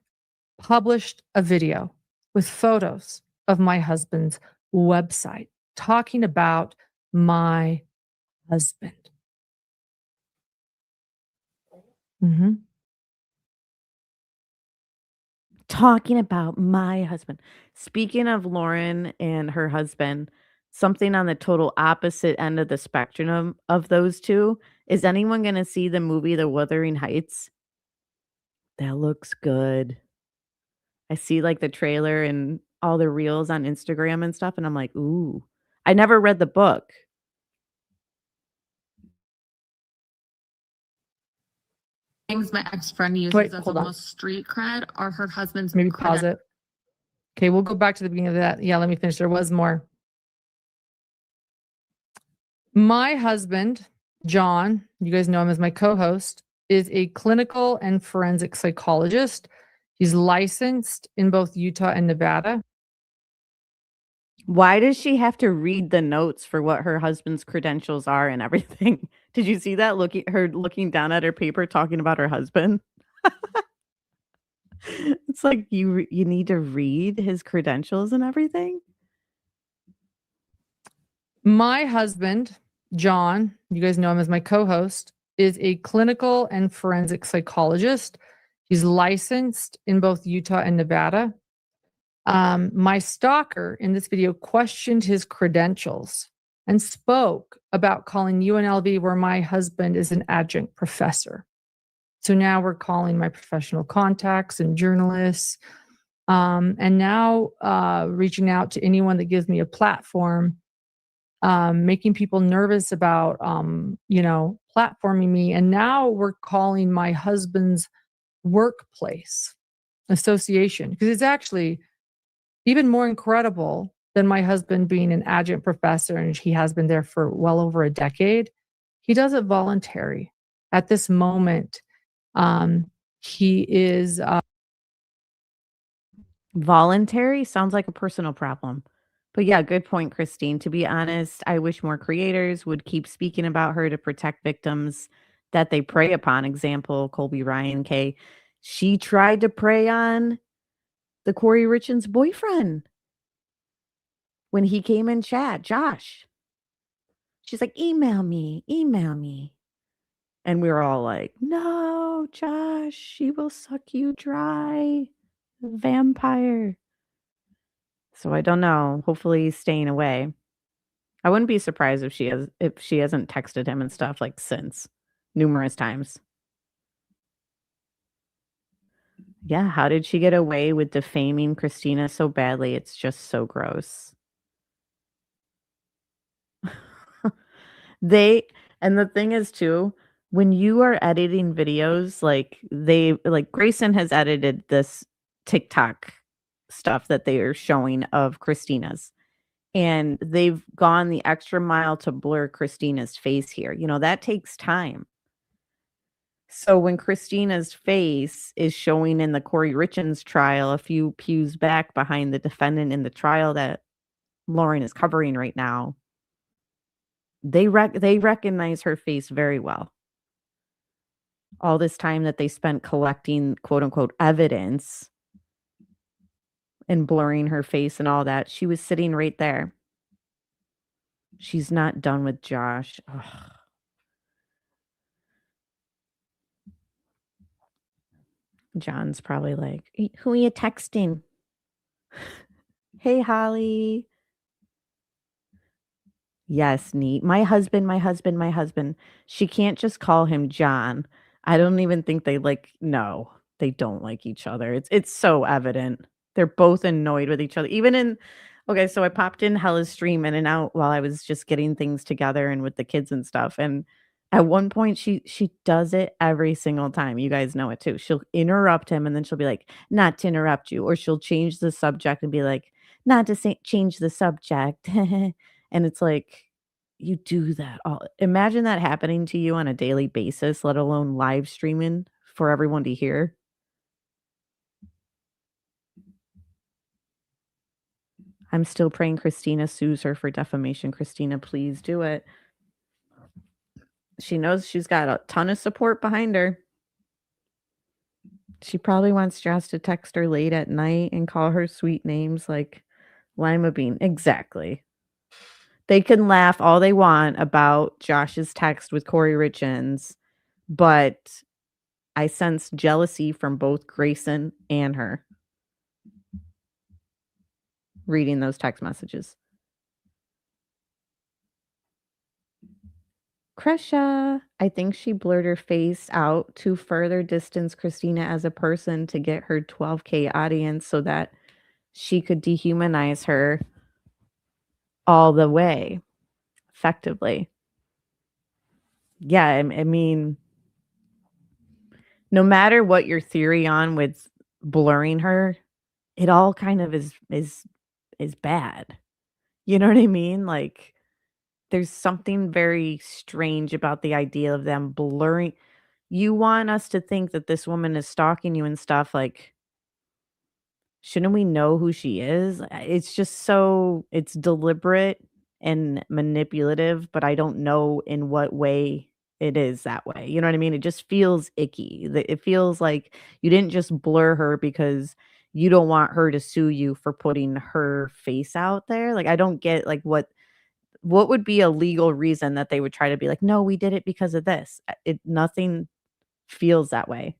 published a video with photos of my husband's website talking about my husband. Talking about my husband. Speaking of Lauren and her husband, something on the total opposite end of the spectrum of those two. Is anyone going to see the movie The Wuthering Heights? That looks good. I see like the trailer and all the reels on Instagram and stuff, and I'm like, ooh. I never read the book. Things my ex-friend uses as almost street cred are her husband's. Maybe pause it. Okay, we'll go back to the beginning of that. Yeah, let me finish. There was more. My husband, John, you guys know him as my co-host, is a clinical and forensic psychologist. He's licensed in both Utah and Nevada. Why does she have to read the notes for what her husband's credentials are and everything? Did you see that? Looking down at her paper, talking about her husband. It's like you need to read his credentials and everything. My husband, John, you guys know him as my co-host, is a clinical and forensic psychologist. He's licensed in both Utah and Nevada. My stalker in this video questioned his credentials and spoke about calling UNLV, where my husband is an adjunct professor. So now we're calling my professional contacts and journalists, and now reaching out to anyone that gives me a platform, making people nervous about, platforming me. And now we're calling my husband's workplace association, because it's actually even more incredible than my husband being an adjunct professor, and he has been there for well over a decade. He does it voluntary. At this moment, he is voluntary. Sounds like a personal problem. But yeah, good point, Christine. To be honest, I wish more creators would keep speaking about her to protect victims that they prey upon. Example, Colby Ryan K. She tried to prey on the Corey Richens boyfriend when he came in chat, Josh. She's like, email me. And we were all like, no, Josh, she will suck you dry. Vampire. So I don't know. Hopefully he's staying away. I wouldn't be surprised if she hasn't texted him and stuff like since numerous times. Yeah, how did she get away with defaming Christina so badly? It's just so gross. And the thing is too, when you are editing videos, like Grayson has edited this TikTok stuff that they are showing of Christina's, and they've gone the extra mile to blur Christina's face here. That takes time. So when Christina's face is showing in the Corey Richens trial a few pews back behind the defendant in the trial that Lauren is covering right now, they recognize her face very well. All this time that they spent collecting quote unquote evidence and blurring her face and all that, she was sitting right there. She's not done with Josh. Ugh. John's probably like, who are you texting? Hey, Holly. Yes, neat. My husband. She can't just call him John. I don't even think no, they don't like each other. It's so evident. They're both annoyed with each other. Okay, so I popped in Hella's stream in and out while I was just getting things together and with the kids and stuff. And at one point she does it every single time. You guys know it too. She'll interrupt him and then she'll be like, not to interrupt you. Or she'll change the subject and be like, not to change the subject. And it's like, you do that all. Imagine that happening to you on a daily basis, let alone live streaming for everyone to hear. I'm still praying Christina sues her for defamation. Christina, please do it. She knows she's got a ton of support behind her. She probably wants Josh to text her late at night and call her sweet names like Lima Bean. Exactly. They can laugh all they want about Josh's text with Corey Richens, but I sense jealousy from both Grayson and her reading those text messages. Kresha, I think she blurred her face out to further distance Christina as a person to get her 12K audience so that she could dehumanize her all the way effectively. Yeah, I mean, no matter what your theory on with blurring her, it all kind of is bad. You know what I mean? Like, there's something very strange about the idea of them blurring. You want us to think that this woman is stalking you and stuff. Like, shouldn't we know who she is? It's just it's deliberate and manipulative, but I don't know in what way it is that way. You know what I mean? It just feels icky. It feels like you didn't just blur her because you don't want her to sue you for putting her face out there. Like, I don't get like what would be a legal reason that they would try to be like, no, we did it because of this. Nothing feels that way.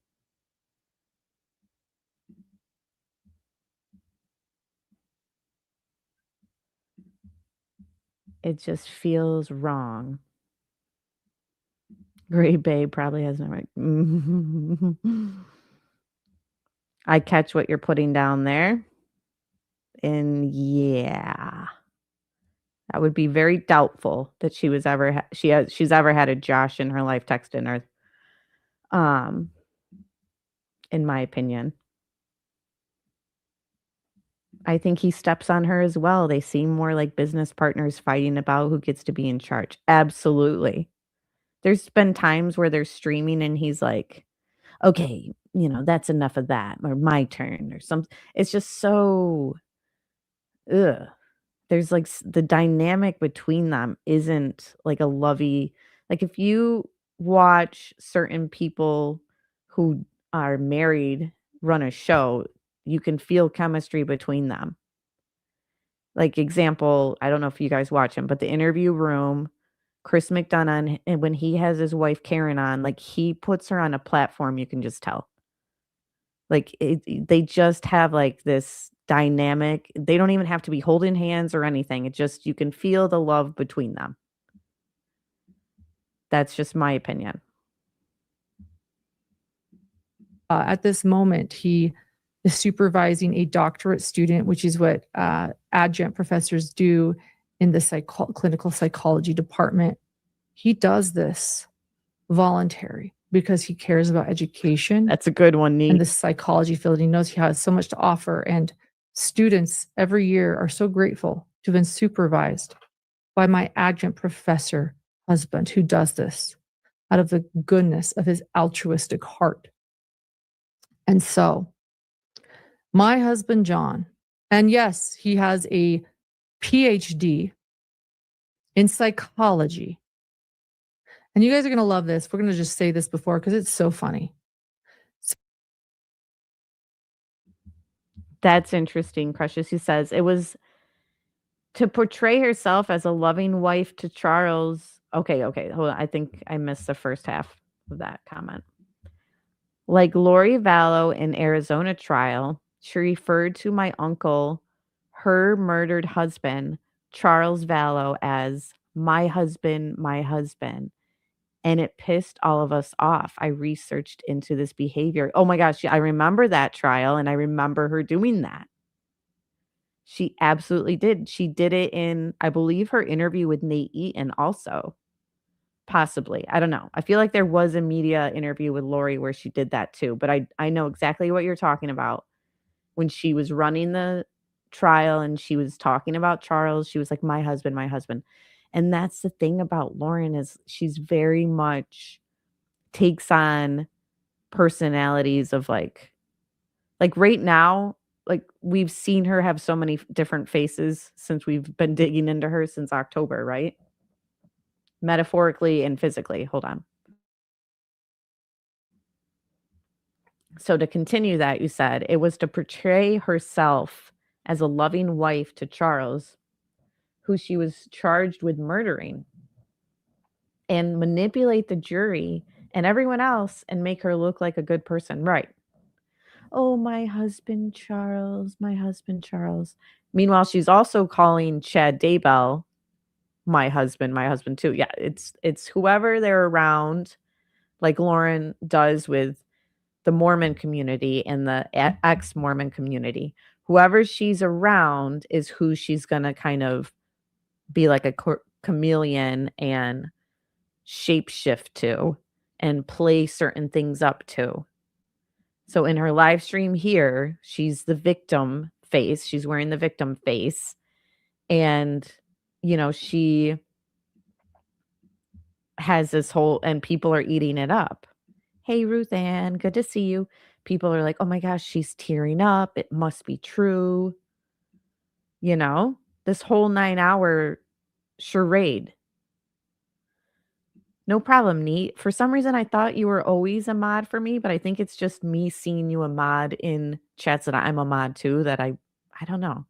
It just feels wrong. Gray Bay probably has no right. I catch what you're putting down there. And yeah, that would be very doubtful that she was ever she's ever had a Josh in her life texting her. In my opinion, I think he steps on her as well. They seem more like business partners fighting about who gets to be in charge. Absolutely. There's been times where they're streaming and he's like, okay, that's enough of that, or my turn, or something. It's just so, ugh. There's like the dynamic between them isn't like a lovey, like if you watch certain people who are married run a show, you can feel chemistry between them. Like example, I don't know if you guys watch him, but The Interview Room, Chris McDonough, and when he has his wife Karen on, like he puts her on a platform, you can just tell. Like they just have like this dynamic. They don't even have to be holding hands or anything. It just, you can feel the love between them. That's just my opinion. At this moment, he is supervising a doctorate student, which is what adjunct professors do in the clinical psychology department. He does this voluntary because he cares about education. That's a good one, Neat. And the psychology field. He knows he has so much to offer. And students every year are so grateful to have been supervised by my adjunct professor husband who does this out of the goodness of his altruistic heart. And so my husband, John, and yes, he has a PhD in psychology. And you guys are going to love this. We're going to just say this before because it's so funny. That's interesting, Precious. He says it was to portray herself as a loving wife to Charles. Okay. Hold on. I think I missed the first half of that comment. Like Lori Vallow in Arizona trial, she referred to my uncle, her murdered husband, Charles Vallow, as my husband, my husband. And it pissed all of us off. I researched into this behavior. Oh my gosh, I remember that trial and I remember her doing that. She absolutely did. She did it in, I believe, her interview with Nate Eaton also. Possibly. I don't know. I feel like there was a media interview with Lori where she did that too. But I know exactly what you're talking about. When she was running the trial and she was talking about Charles, she was like, my husband, my husband. And that's the thing about Lauren is she's very much takes on personalities of like right now, like we've seen her have so many different faces since we've been digging into her since October, right? Metaphorically and physically. Hold on. So to continue that, you said it was to portray herself as a loving wife to Charles, who she was charged with murdering, and manipulate the jury and everyone else and make her look like a good person. Right. Oh, my husband, Charles, my husband, Charles. Meanwhile, she's also calling Chad Daybell my husband too. Yeah, it's whoever they're around, like Lauren does with the Mormon community and the ex-Mormon community. Whoever she's around is who she's going to kind of be like a chameleon and shapeshift to and play certain things up to. So in her live stream here, she's the victim face. She's wearing the victim face. And, she has this whole, and people are eating it up. Hey, Ruth Ann, good to see you. People are like, oh my gosh, she's tearing up. It must be true. This whole 9-hour charade. No problem, Neat. For some reason, I thought you were always a mod for me, but I think it's just me seeing you a mod in chats that I'm a mod too, that I don't know.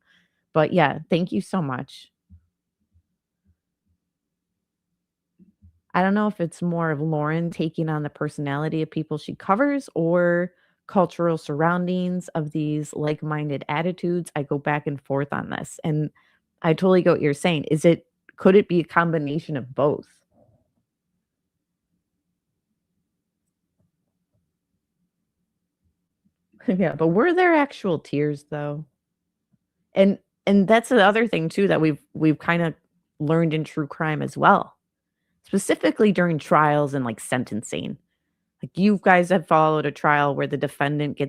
But yeah, thank you so much. I don't know if it's more of Lauren taking on the personality of people she covers or cultural surroundings of these like-minded attitudes. I go back and forth on this. And I totally get what you're saying. Is it could it be a combination of both? Yeah, but were there actual tears though? And that's the other thing too that we've kind of learned in true crime as well. Specifically during trials and like sentencing. Like you guys have followed a trial where the defendant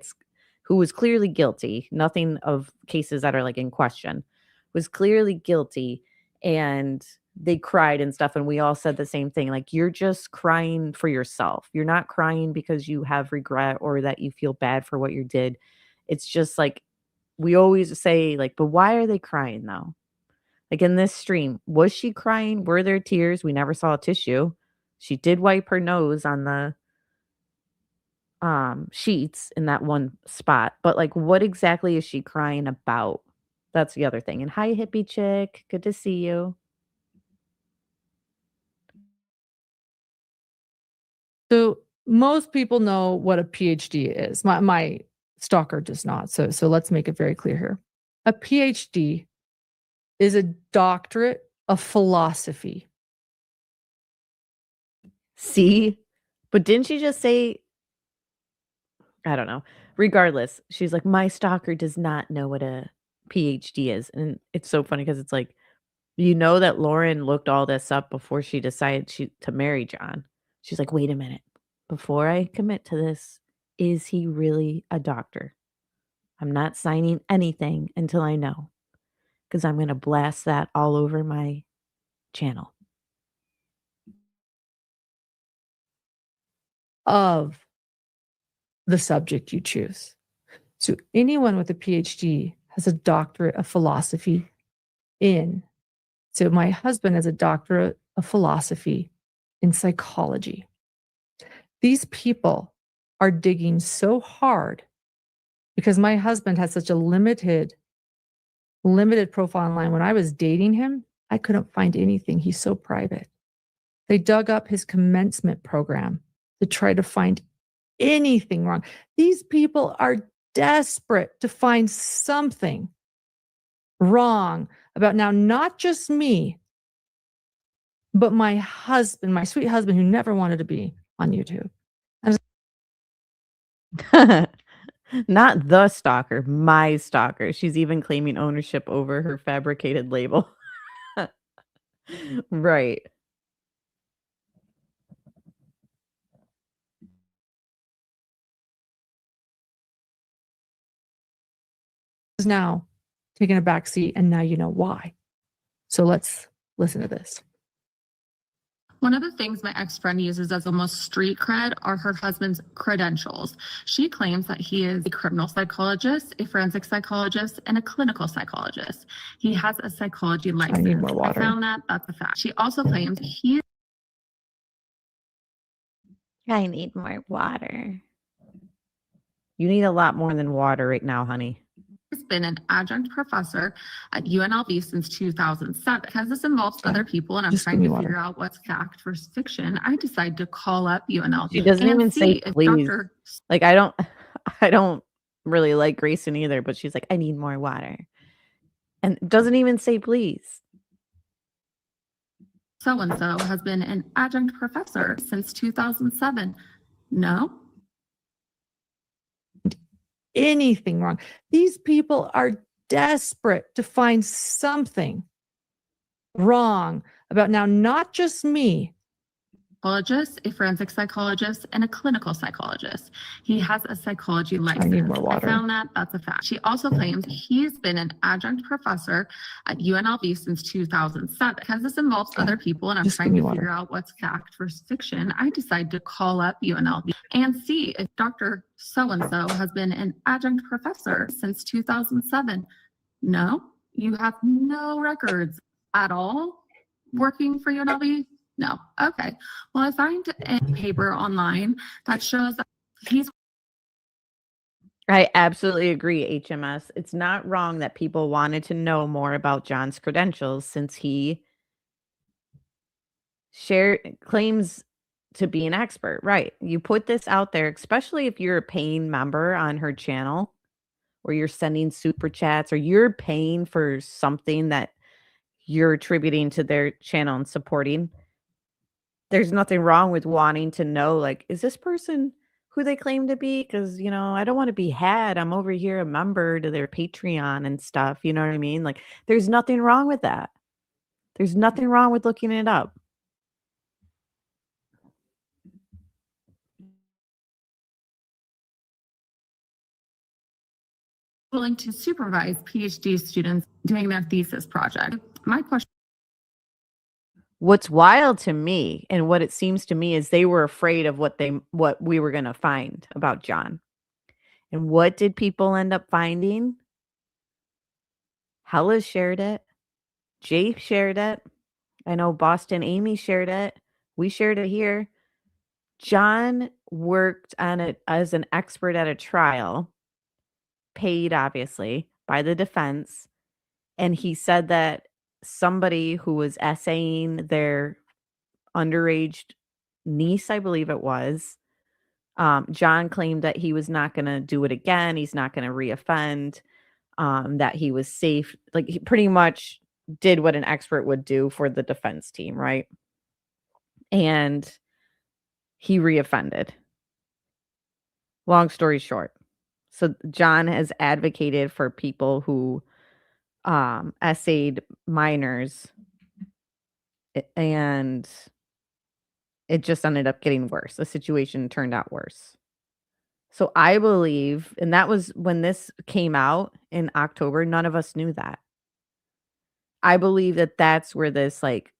who was clearly guilty, nothing of cases that are like in question, was clearly guilty, and they cried and stuff, and we all said the same thing. Like, you're just crying for yourself. You're not crying because you have regret or that you feel bad for what you did. It's just like, we always say, like, but why are they crying though? Like in this stream, was she crying? Were there tears? We never saw a tissue. She did wipe her nose on the sheets in that one spot, but like, what exactly is she crying about? That's the other thing. And hi, hippie chick, good to see you. So most people know what a PhD is. My stalker does not. So let's make it very clear here. A PhD is a doctorate of philosophy. See? But didn't she just say, I don't know. Regardless, she's like, my stalker does not know what a PhD is. And it's so funny because it's like, you know that Lauren looked all this up before she decided to marry John. She's like, wait a minute. Before I commit to this, is he really a doctor? I'm not signing anything until I know, because I'm going to blast that all over my channel. Of the subject you choose. So anyone with a PhD has a doctorate of philosophy in. So my husband has a doctorate of philosophy in psychology. These people are digging so hard because my husband has such a limited profile online. When I was dating him, I couldn't find anything. He's so private. They dug up his commencement program to try to find anything wrong. These people are desperate to find something wrong about now, not just me, but my husband, my sweet husband, who never wanted to be on YouTube. Not the stalker, my stalker. She's even claiming ownership over her fabricated label. Right. Is now taking a back seat, and now you know why. So let's listen to this. One of the things my ex-friend uses as almost street cred are her husband's credentials. She claims that he is a criminal psychologist, a forensic psychologist, and a clinical psychologist. He has a psychology license. I need more water. I found that's a fact. She also claims I need more water. You need a lot more than water right now, honey. He's been an adjunct professor at UNLV since 2007. Because this involves other people and I'm trying to figure out what's fact versus fiction, I decided to call up UNLV. She doesn't even say please. Like, I don't really like Grayson either, but she's like, I need more water. And doesn't even say please. So-and-so has been an adjunct professor since 2007. No. Anything wrong. These people are desperate to find something wrong about now, not just me. Psychologist, a forensic psychologist, and a clinical psychologist. He has a psychology license. I need more water. I found that's a fact. She also claims he's been an adjunct professor at UNLV since 2007. Because this involves other people and I'm trying to figure out what's fact versus fiction, I decided to call up UNLV and see if Dr. So-and-so has been an adjunct professor since 2007. No, you have no records at all working for UNLV? No. Okay. Well, I find a paper online that shows that I absolutely agree, HMS. It's not wrong that people wanted to know more about John's credentials since he claims to be an expert. Right. You put this out there, especially if you're a paying member on her channel or you're sending super chats or you're paying for something that you're attributing to their channel and supporting. There's nothing wrong with wanting to know, like, is this person who they claim to be? Because, you know, I don't want to be had. I'm over here a member to their Patreon and stuff. You know what I mean? Like, there's nothing wrong with that. There's nothing wrong with looking it up. Willing to supervise PhD students doing their thesis project. My question. What's wild to me and what it seems to me is they were afraid of what we were going to find about John. And what did people end up finding? Hella shared it. Jay shared it. I know Boston Amy shared it. We shared it here. John worked on it as an expert at a trial, paid obviously by the defense. And he said that somebody who was essaying their underage niece, I believe it was, John claimed that he was not going to do it again. He's not going to reoffend, that he was safe. Like, he pretty much did what an expert would do for the defense team, right? And he reoffended. Long story short. So John has advocated for people who essayed minors, and it just ended up getting worse. The situation turned out worse. So I believe, and that was when this came out in October, none of us knew that. I believe that that's where this like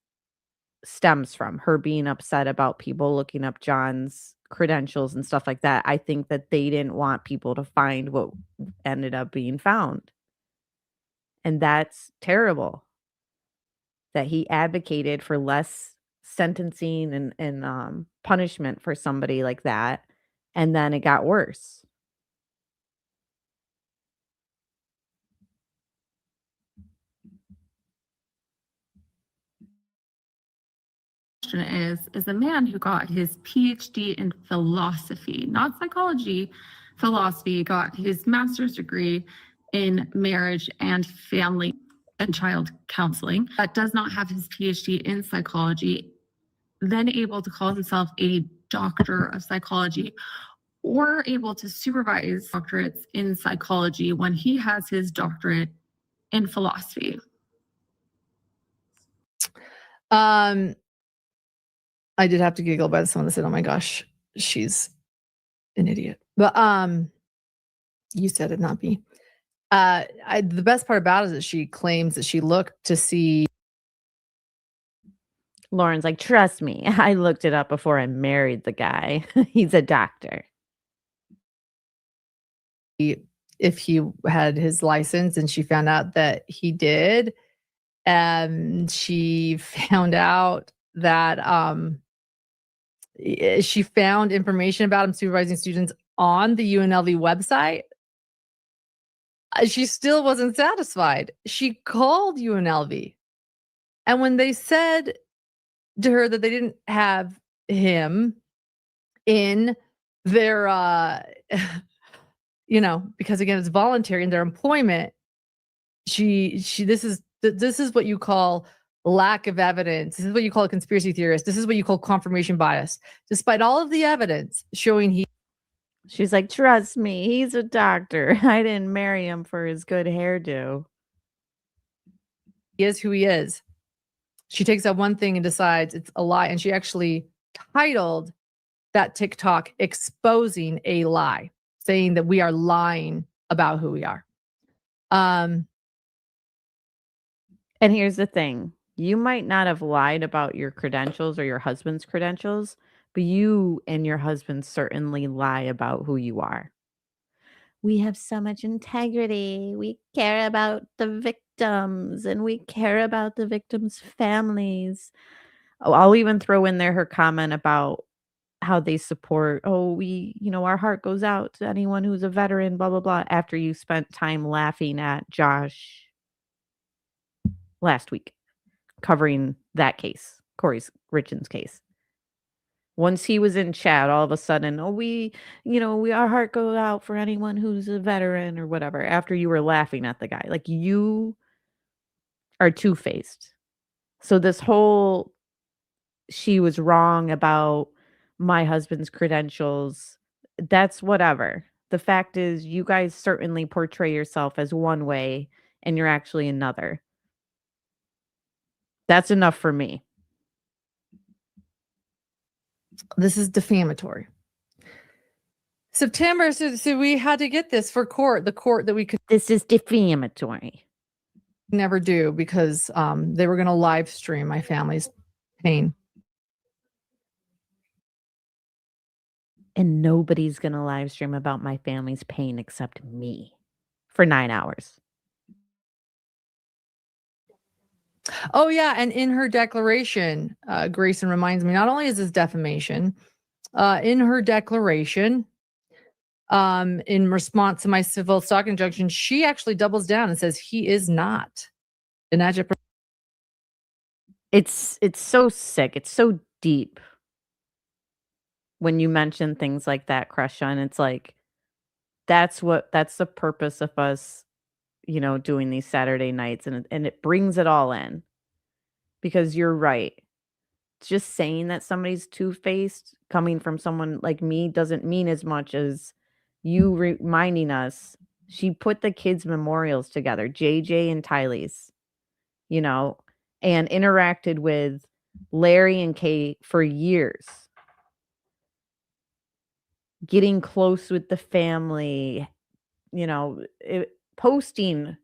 stems from, her being upset about people looking up John's credentials and stuff like that. I think that they didn't want people to find what ended up being found. And that's terrible that he advocated for less sentencing and punishment for somebody like that. And then it got worse. Is a man who got his PhD in philosophy, not psychology, philosophy, got his master's degree in marriage and family and child counseling, that does not have his PhD in psychology, then able to call himself a doctor of psychology, or able to supervise doctorates in psychology when he has his doctorate in philosophy. I did have to giggle by someone that said, "Oh my gosh, she's an idiot." But you said it, not me. The best part about it is that she claims that she looked to see. Lauren's like, trust me, I looked it up before I married the guy. He's a doctor. If he had his license, and she found out that he did. She found out that she found information about him supervising students on the UNLV website. She still wasn't satisfied. She called UNLV. And when they said to her that they didn't have him in their, because again, it's voluntary in their employment, this is what you call lack of evidence. This is what you call a conspiracy theorist. This is what you call confirmation bias. Despite all of the evidence showing she's like, trust me, he's a doctor. I didn't marry him for his good hairdo. He is who he is. She takes that one thing and decides it's a lie. And she actually titled that TikTok "Exposing a Lie," saying that we are lying about who we are. And here's the thing. You might not have lied about your credentials or your husband's credentials, but you and your husband certainly lie about who you are. We have so much integrity. We care about the victims, and we care about the victims' families. Oh, I'll even throw in there her comment about how they support, our heart goes out to anyone who's a veteran, blah, blah, blah, after you spent time laughing at Josh last week, covering that case, Richens case. Once he was in chat, all of a sudden, our heart goes out for anyone who's a veteran or whatever, after you were laughing at the guy. Like, you are two-faced. So this whole she was wrong about my husband's credentials, that's whatever. The fact is, you guys certainly portray yourself as one way and you're actually another. That's enough for me. This is defamatory. September, so we had to get this for court, the court that we could. This is defamatory. Never do, because they were going to live stream my family's pain. And nobody's going to live stream about my family's pain except me for 9 hours. Oh, yeah. And in her declaration, Grayson reminds me, not only is this defamation, in her declaration, in response to my civil stalking injunction, she actually doubles down and says he is not an adjunct. It's so sick. It's so deep. When you mention things like that, Cresha, and it's like, that's the purpose of us, doing these Saturday nights, and it brings it all in, because you're right. Just saying that somebody's two-faced coming from someone like me doesn't mean as much as you reminding us she put the kids' memorials together, JJ and Tylee's, and interacted with Larry and Kay for years. Getting close with the family, posting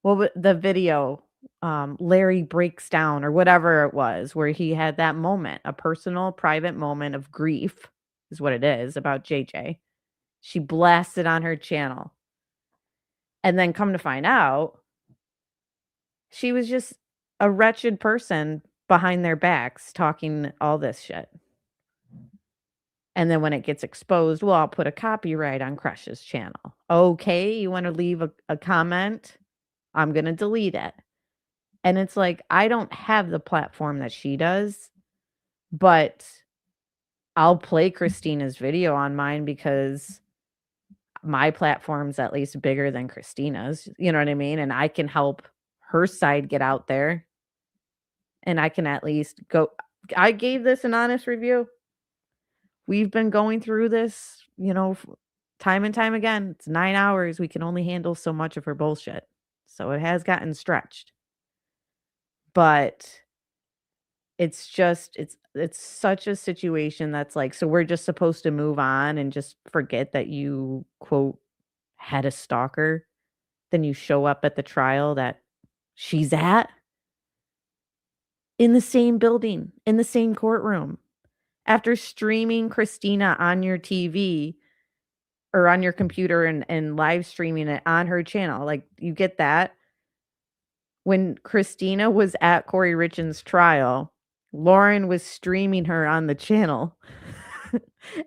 the video, Larry breaks down or whatever it was, where he had that moment, a personal, private moment of grief is what it is about JJ. She blasted on her channel. And then come to find out, she was just a wretched person behind their backs talking all this shit. And then when it gets exposed, well, I'll put a copyright on Crush's channel. Okay, you want to leave a comment? I'm going to delete it. And it's like, I don't have the platform that she does, but I'll play Christina's video on mine because my platform's at least bigger than Christina's. You know what I mean? And I can help her side get out there. And I can at least go. I gave this an honest review. We've been going through this, time and time again. It's 9 hours. We can only handle so much of her bullshit. So it has gotten stretched. But it's just, it's such a situation that's like, so we're just supposed to move on and just forget that you, quote, had a stalker. Then you show up at the trial that she's at. In the same building, in the same courtroom. After streaming Christina on your TV or on your computer and live streaming it on her channel. Like, you get that? When Christina was at Corey Richens' trial, Lauren was streaming her on the channel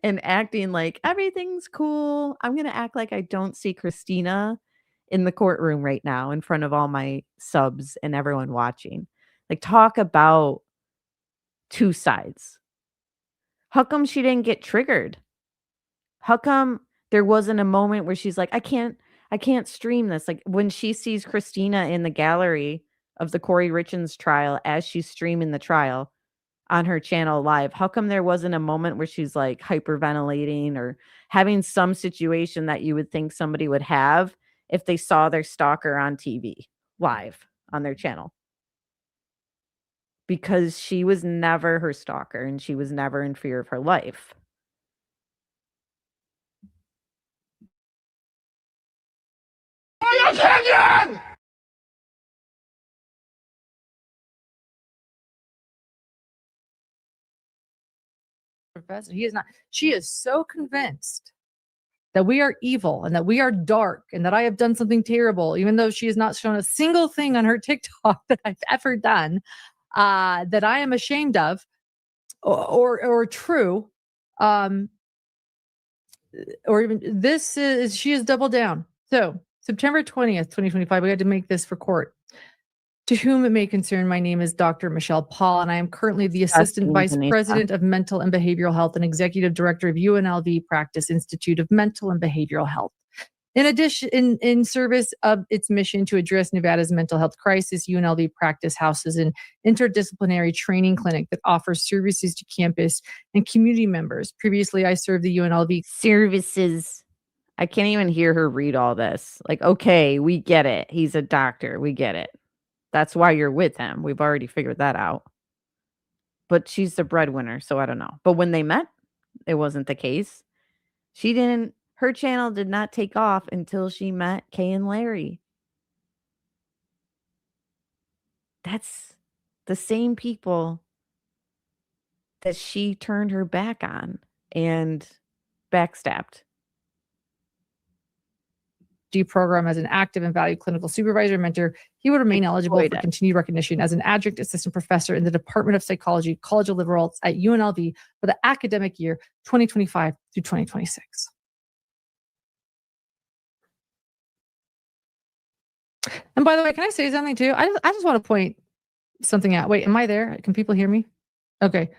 and acting like everything's cool. I'm going to act like I don't see Christina in the courtroom right now in front of all my subs and everyone watching. Like, talk about two sides. How come she didn't get triggered? How come there wasn't a moment where she's like, I can't stream this? Like, when she sees Christina in the gallery of the Corey Richens trial as she's streaming the trial on her channel live, how come there wasn't a moment where she's like hyperventilating or having some situation that you would think somebody would have if they saw their stalker on TV live on their channel? Because she was never her stalker and she was never in fear of her life. My opinion! Professor, he is not. She is so convinced that we are evil and that we are dark and that I have done something terrible, even though she has not shown a single thing on her TikTok that I've ever done. That I am ashamed of or true, or even this is, she has doubled down. So September 20th, 2025, we had to make this for court. To whom it may concern, my name is Dr. Michelle Paul, and I am currently the Assistant Vice President of Mental and Behavioral Health and Executive Director of UNLV Practice Institute of Mental and Behavioral Health. In addition, in service of its mission to address Nevada's mental health crisis, UNLV Practice houses an interdisciplinary training clinic that offers services to campus and community members. Previously, I served the UNLV services. I can't even hear her read all this. Like, okay, we get it. He's a doctor. We get it. That's why you're with him. We've already figured that out. But she's the breadwinner, so I don't know. But when they met, it wasn't the case. Her channel did not take off until she met Kay and Larry. That's the same people that she turned her back on and backstabbed. Program as an active and valued clinical supervisor mentor, he would remain eligible for continued recognition as an adjunct assistant professor in the Department of Psychology, College of Liberal Arts at UNLV for the academic year 2025 through 2026. And by the way, can I say something too? I just want to point something out. Wait, am I there? Can people hear me? Okay.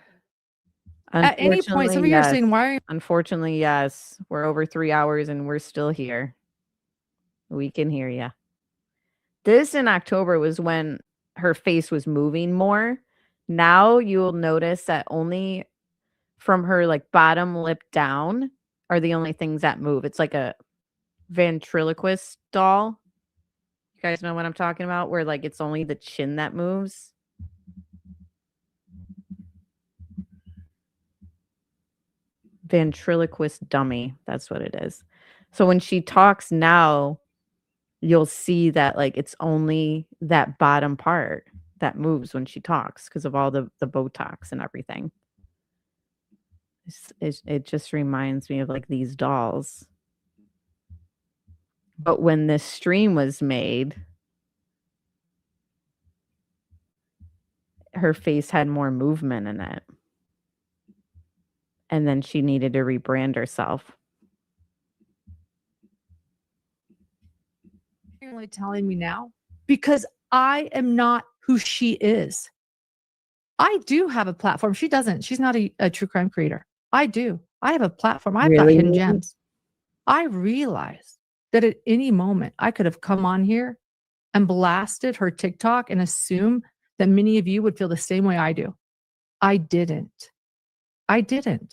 At any point, some of you are saying, why are you? Unfortunately, yes. We're over 3 hours and we're still here. We can hear you. This in October was when her face was moving more. Now you'll notice that only from her like bottom lip down are the only things that move. It's like a ventriloquist doll. You guys know what I'm talking about? Where like it's only the chin that moves. Ventriloquist dummy. That's what it is. So when she talks now, you'll see that like it's only that bottom part that moves when she talks because of all the Botox and everything. It just reminds me of like these dolls. But when this stream was made, her face had more movement in it. And then she needed to rebrand herself. You're only telling me now because I am not who she is. I do have a platform. She doesn't. She's not a true crime creator. I do. I have a platform. I've got hidden gems. I realize that at any moment I could have come on here and blasted her TikTok and assume that many of you would feel the same way I do. I didn't. And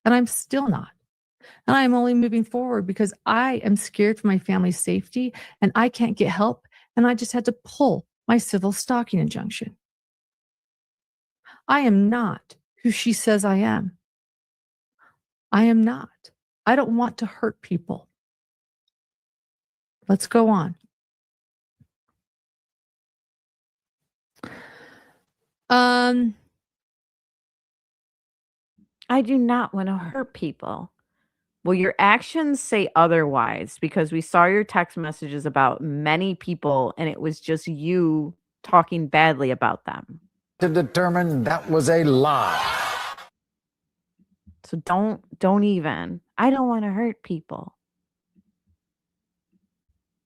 I'm still not. And I'm only moving forward because I am scared for my family's safety and I can't get help. And I just had to pull my civil stalking injunction. I am not who she says I am. I am not. I don't want to hurt people. Let's go on. I do not want to hurt people. Well, your actions say otherwise because we saw your text messages about many people and it was just you talking badly about them. To determine that was a lie. So don't even. I don't want to hurt people.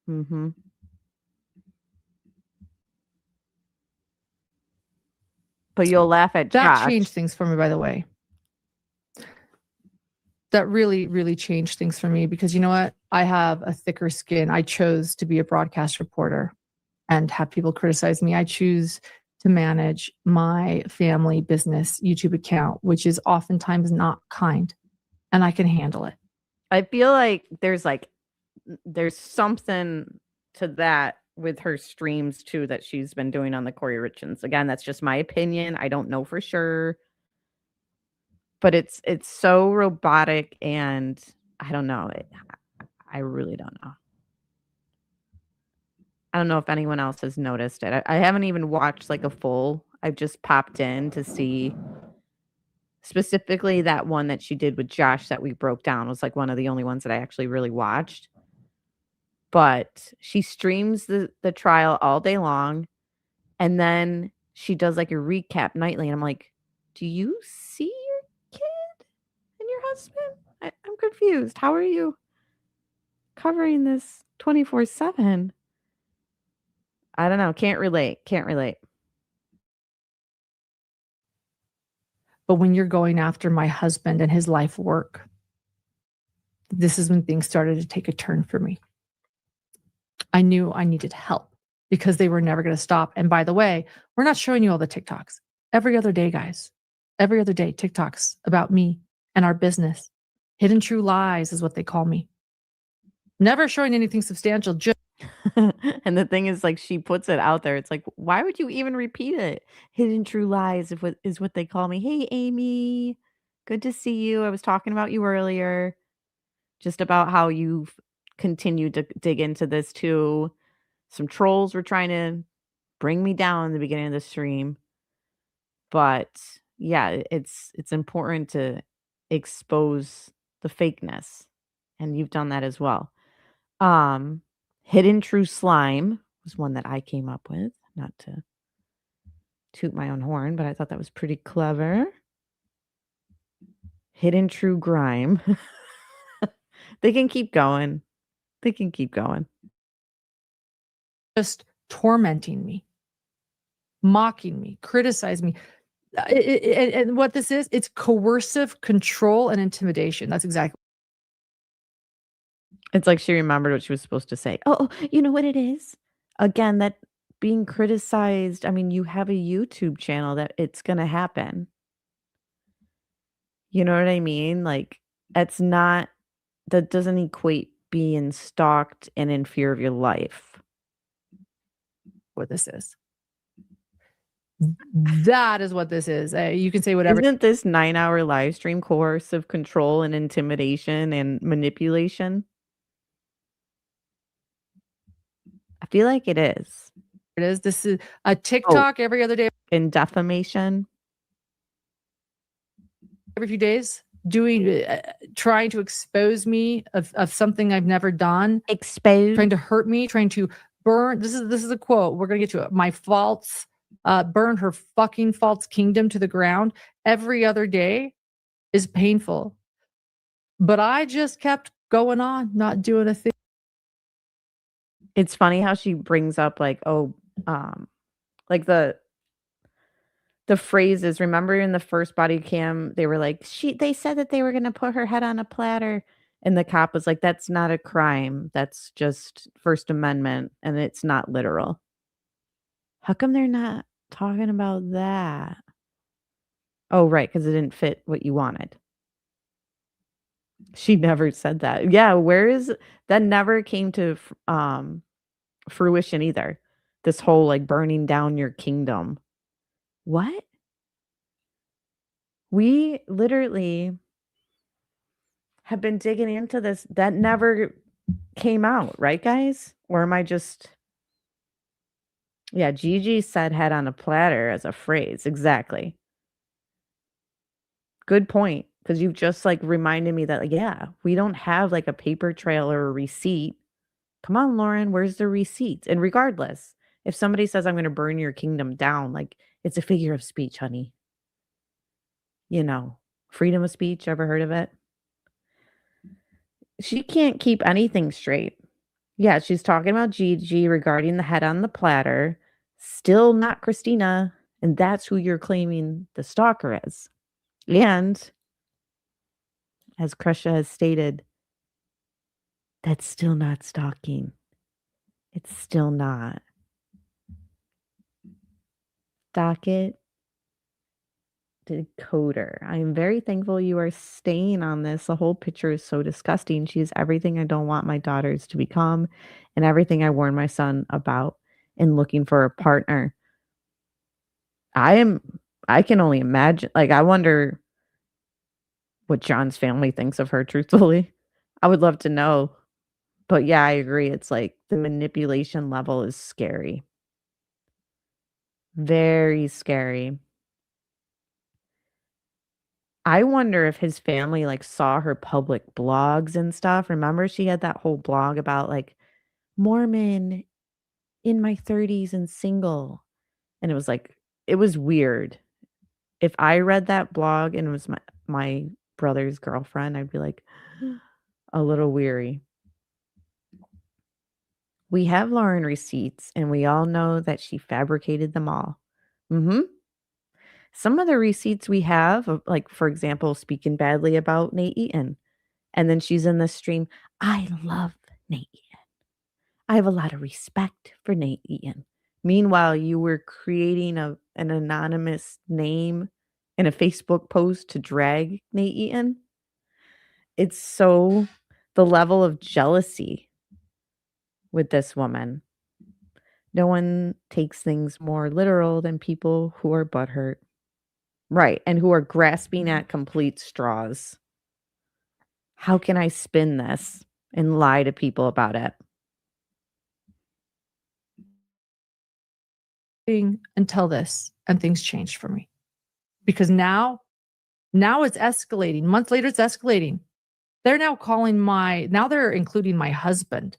Mm-hmm. But you'll laugh at Josh. That changed things for me, by the way. That really, really changed things for me because you know what? I have a thicker skin. I chose to be a broadcast reporter and have people criticize me. I choose to manage my family business YouTube account, which is oftentimes not kind, and I can handle it. I feel like there's something to that with her streams too that she's been doing on the Corey Richens. Again, that's just my opinion. I don't know for sure. But it's so robotic and I don't know. I really don't know. I don't know if anyone else has noticed it. I haven't even watched like a full. I've just popped in to see specifically that one that she did with Josh that we broke down was like one of the only ones that I actually really watched. But she streams the trial all day long. And then she does like a recap nightly. And I'm like, do you see your kid and your husband? I'm confused. How are you covering this 24/7? I don't know. Can't relate. But when you're going after my husband and his life work, this is when things started to take a turn for me. I knew I needed help because they were never going to stop. And by the way, we're not showing you all the TikToks. Every other day, guys. Every other day, TikToks about me and our business. Hidden true lies is what they call me. Never showing anything substantial. Just And the thing is, like, she puts it out there. It's like, why would you even repeat it? Hidden true lies is what they call me. Hey, Amy, good to see you. I was talking about you earlier, just about how you've continued to dig into this too. Some trolls were trying to bring me down in the beginning of the stream, but yeah, it's important to expose the fakeness, and you've done that as well. Hidden true slime was one that I came up with, not to toot my own horn, but I thought that was pretty clever. Hidden true grime. They can keep going. They can keep going. Just tormenting me, mocking me, criticizing me. And what this is, it's coercive control and intimidation. That's exactly. It's like she remembered what she was supposed to say. Oh, you know what it is? Again, that being criticized. I mean, you have a YouTube channel that it's going to happen. You know what I mean? Like, that doesn't equate being stalked and in fear of your life. What this is. That is what this is. You can say whatever. Isn't this 9-hour live stream coercive control and intimidation and manipulation? I feel like it is. It is. This is a TikTok every other day. In defamation. Every few days, trying to expose me of something I've never done. Trying to hurt me, trying to burn. This is a quote. We're going to get to it. My faults. Burn her fucking false kingdom to the ground. Every other day is painful. But I just kept going on, not doing a thing. It's funny how she brings up like, like the phrases. Remember in the first body cam, they were like, they said that they were going to put her head on a platter. And the cop was like, that's not a crime. That's just First Amendment. And it's not literal. How come they're not talking about that? Oh, right. Because it didn't fit what you wanted. She never said that. Yeah. That never came to fruition either. This whole like burning down your kingdom. What? We literally have been digging into this. That never came out, right, guys? Or am I just... Yeah, Gigi said head on a platter as a phrase. Exactly. Good point. Because you've just like reminded me that, like, yeah, we don't have like a paper trail or a receipt. Come on, Lauren, where's the receipts? And regardless, if somebody says I'm going to burn your kingdom down, like, it's a figure of speech, honey. You know, freedom of speech. Ever heard of it? She can't keep anything straight. Yeah, she's talking about Gigi regarding the head on the platter. Still not Christina. And that's who you're claiming the stalker is. And as Krusha has stated, that's still not stalking. It's still not. Docket decoder. I am very thankful you are staying on this. The whole picture is so disgusting. She is everything I don't want my daughters to become and everything I warned my son about in looking for a partner. I can only imagine. Like, I wonder what John's family thinks of her, truthfully. I would love to know. But yeah, I agree. It's like the manipulation level is scary. Very scary. I wonder if his family like saw her public blogs and stuff. Remember she had that whole blog about like Mormon in my 30s and single. And it was like, it was weird. If I read that blog and it was my brother's girlfriend, I'd be like a little weary. We have Lauren receipts and we all know that she fabricated them all. Some of the receipts we have, like, for example, speaking badly about Nate Eaton. And then she's in the stream. I love Nate Eaton. I have a lot of respect for Nate Eaton. Meanwhile, you were creating an anonymous name in a Facebook post to drag Nate Eaton. It's so the level of jealousy with this woman. No one takes things more literal than people who are butthurt. Right, and who are grasping at complete straws. How can I spin this and lie to people about it? Until this, and things changed for me. Because now it's escalating. Months later, it's escalating. They're now now they're including my husband.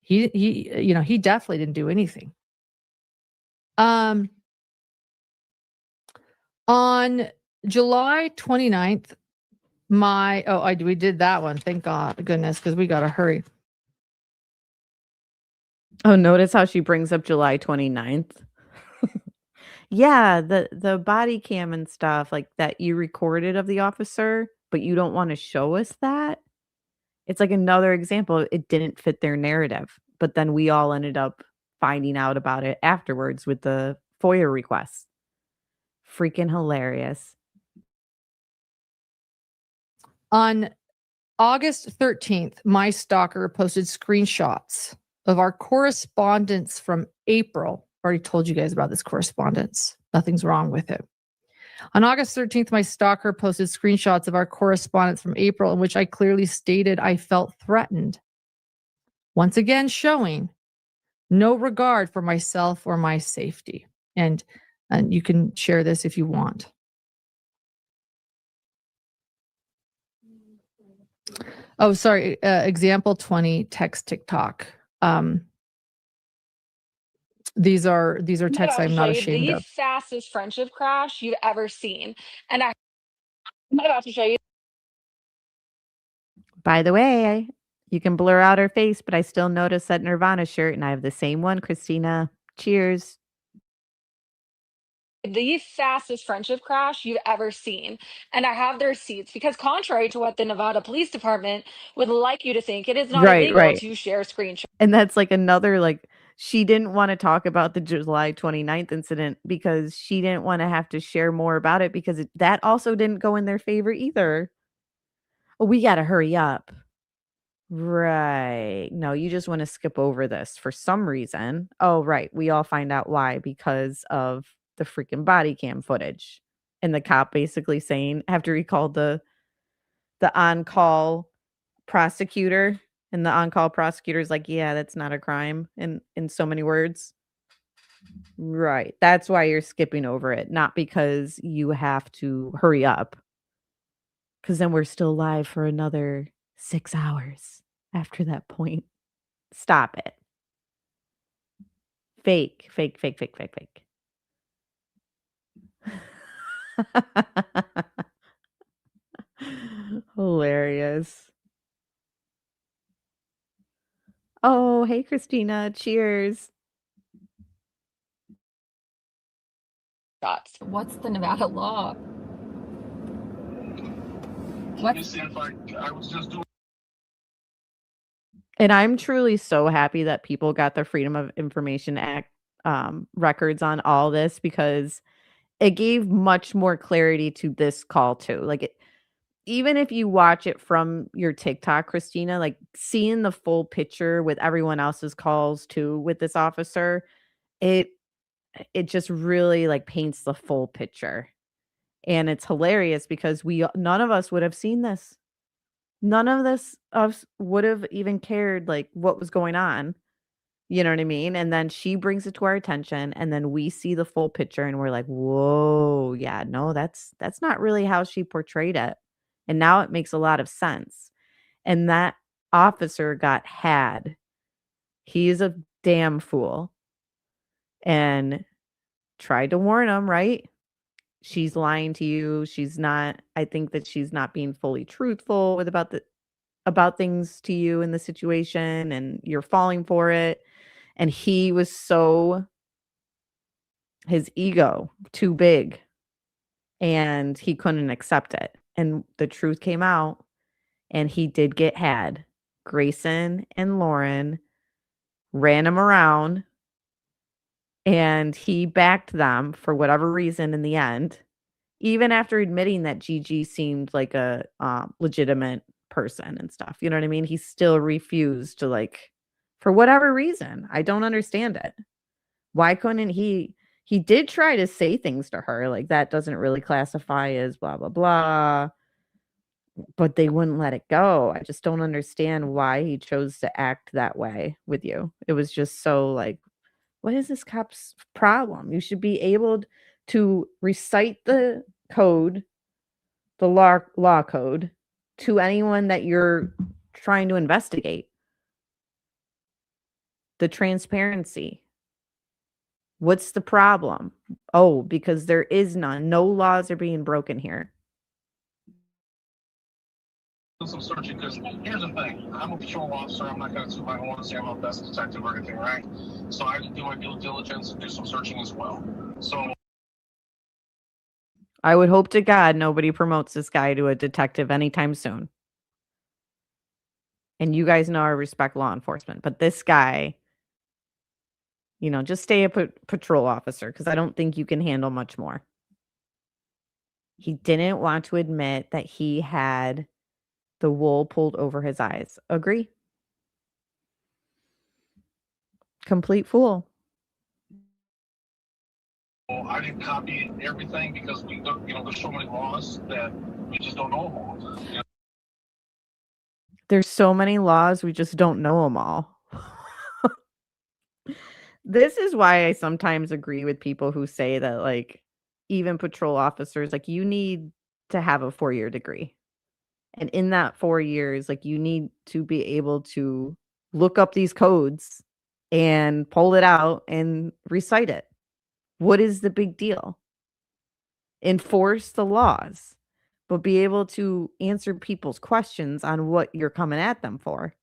He definitely didn't do anything. On July 29th, we did that one. Thank goodness, because we got to hurry. Oh, notice how she brings up July 29th. Yeah, the body cam and stuff like that you recorded of the officer, but you don't want to show us that. It's like another example. It didn't fit their narrative, but then we all ended up finding out about it afterwards with the FOIA requests. Freaking hilarious. On August 13th, my stalker posted screenshots of our correspondence from April. Already told you guys about this correspondence. Nothing's wrong with it. On August 13th, my stalker posted screenshots of our correspondence from April in which I clearly stated I felt threatened. Once again, showing no regard for myself or my safety. And you can share this if you want. Oh, sorry. Example 20, text TikTok. These are texts I'm not ashamed the of. fastest friendship crash you've ever seen. And I'm about to show you. By the way, you can blur out her face, but I still notice that Nirvana shirt, and I have the same one, Christina. Cheers. The fastest friendship crash you've ever seen. And I have the receipts because, contrary to what the Nevada Police Department would like you to think, it is not illegal to share screenshots. And that's like another, like, she didn't want to talk about the July 29th incident because she didn't want to have to share more about it because that also didn't go in their favor either. Oh, we got to hurry up. Right. No, you just want to skip over this for some reason. Oh, right. We all find out why, because of the freaking body cam footage. And the cop basically saying, after he called the on-call prosecutor, and the on-call prosecutor is like, yeah, that's not a crime in so many words. Right. That's why you're skipping over it, not because you have to hurry up. Because then we're still live for another 6 hours after that point. Stop it. Fake. Hilarious. Oh, hey, Christina. Cheers. What's the Nevada law? And I'm truly so happy that people got the Freedom of Information Act records on all this, because it gave much more clarity to this call too. Like, even if you watch it from your TikTok, Christina, like seeing the full picture with everyone else's calls too with this officer, it just really like paints the full picture. And it's hilarious because none of us would have seen this. None of us would have even cared like what was going on. You know what I mean? And then she brings it to our attention, and then we see the full picture and we're like, whoa, yeah, no, that's not really how she portrayed it. And now it makes a lot of sense. And that officer got had. He is a damn fool. And tried to warn him, right? She's lying to you. I think that she's not being fully truthful about things to you in the situation, and you're falling for it. And he was his ego too big, and he couldn't accept it. And the truth came out, and he did get had. Grayson and Lauren ran him around, and he backed them for whatever reason in the end, even after admitting that Gigi seemed like a legitimate person and stuff. You know what I mean? He still refused to, like, for whatever reason. I don't understand it. Why couldn't he did try to say things to her like that doesn't really classify as blah blah blah, but they wouldn't let it go. I just don't understand why he chose to act that way with you. It was just so like, what is this cop's problem? You should be able to recite the code, the law code, to anyone that you're trying to investigate. The transparency. What's the problem? Oh, because there is none. No laws are being broken here. Some searching, because here's the thing. I'm a patrol officer. I'm not going to I don't want to say I'm a best detective or anything, right? So I do my due diligence and do some searching as well. So I would hope to God nobody promotes this guy to a detective anytime soon. And you guys know I respect law enforcement, but this guy, you know, just stay a patrol officer, because I don't think you can handle much more. He didn't want to admit that he had the wool pulled over his eyes. Agree? Complete fool. I didn't copy everything because we don't, you know, there's so many laws that we just don't know them all. You know? There's so many laws, we just don't know them all. This is why I sometimes agree with people who say that, like, even patrol officers, like, you need to have a 4-year degree. And in that 4 years, like, you need to be able to look up these codes and pull it out and recite it. What is the big deal? Enforce the laws, but be able to answer people's questions on what you're coming at them for.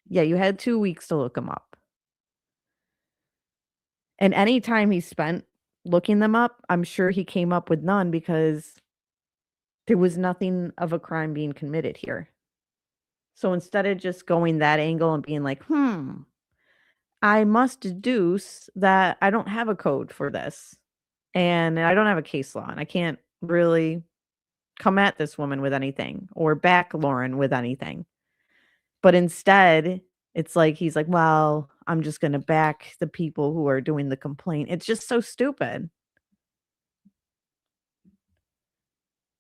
Yeah, you had 2 weeks to look them up. And any time he spent looking them up, I'm sure he came up with none, because there was nothing of a crime being committed here. So instead of just going that angle and being like, I must deduce that I don't have a code for this, and I don't have a case law, and I can't really come at this woman with anything or back Lauren with anything. But instead, it's like he's like, well, I'm just going to back the people who are doing the complaint. It's just so stupid.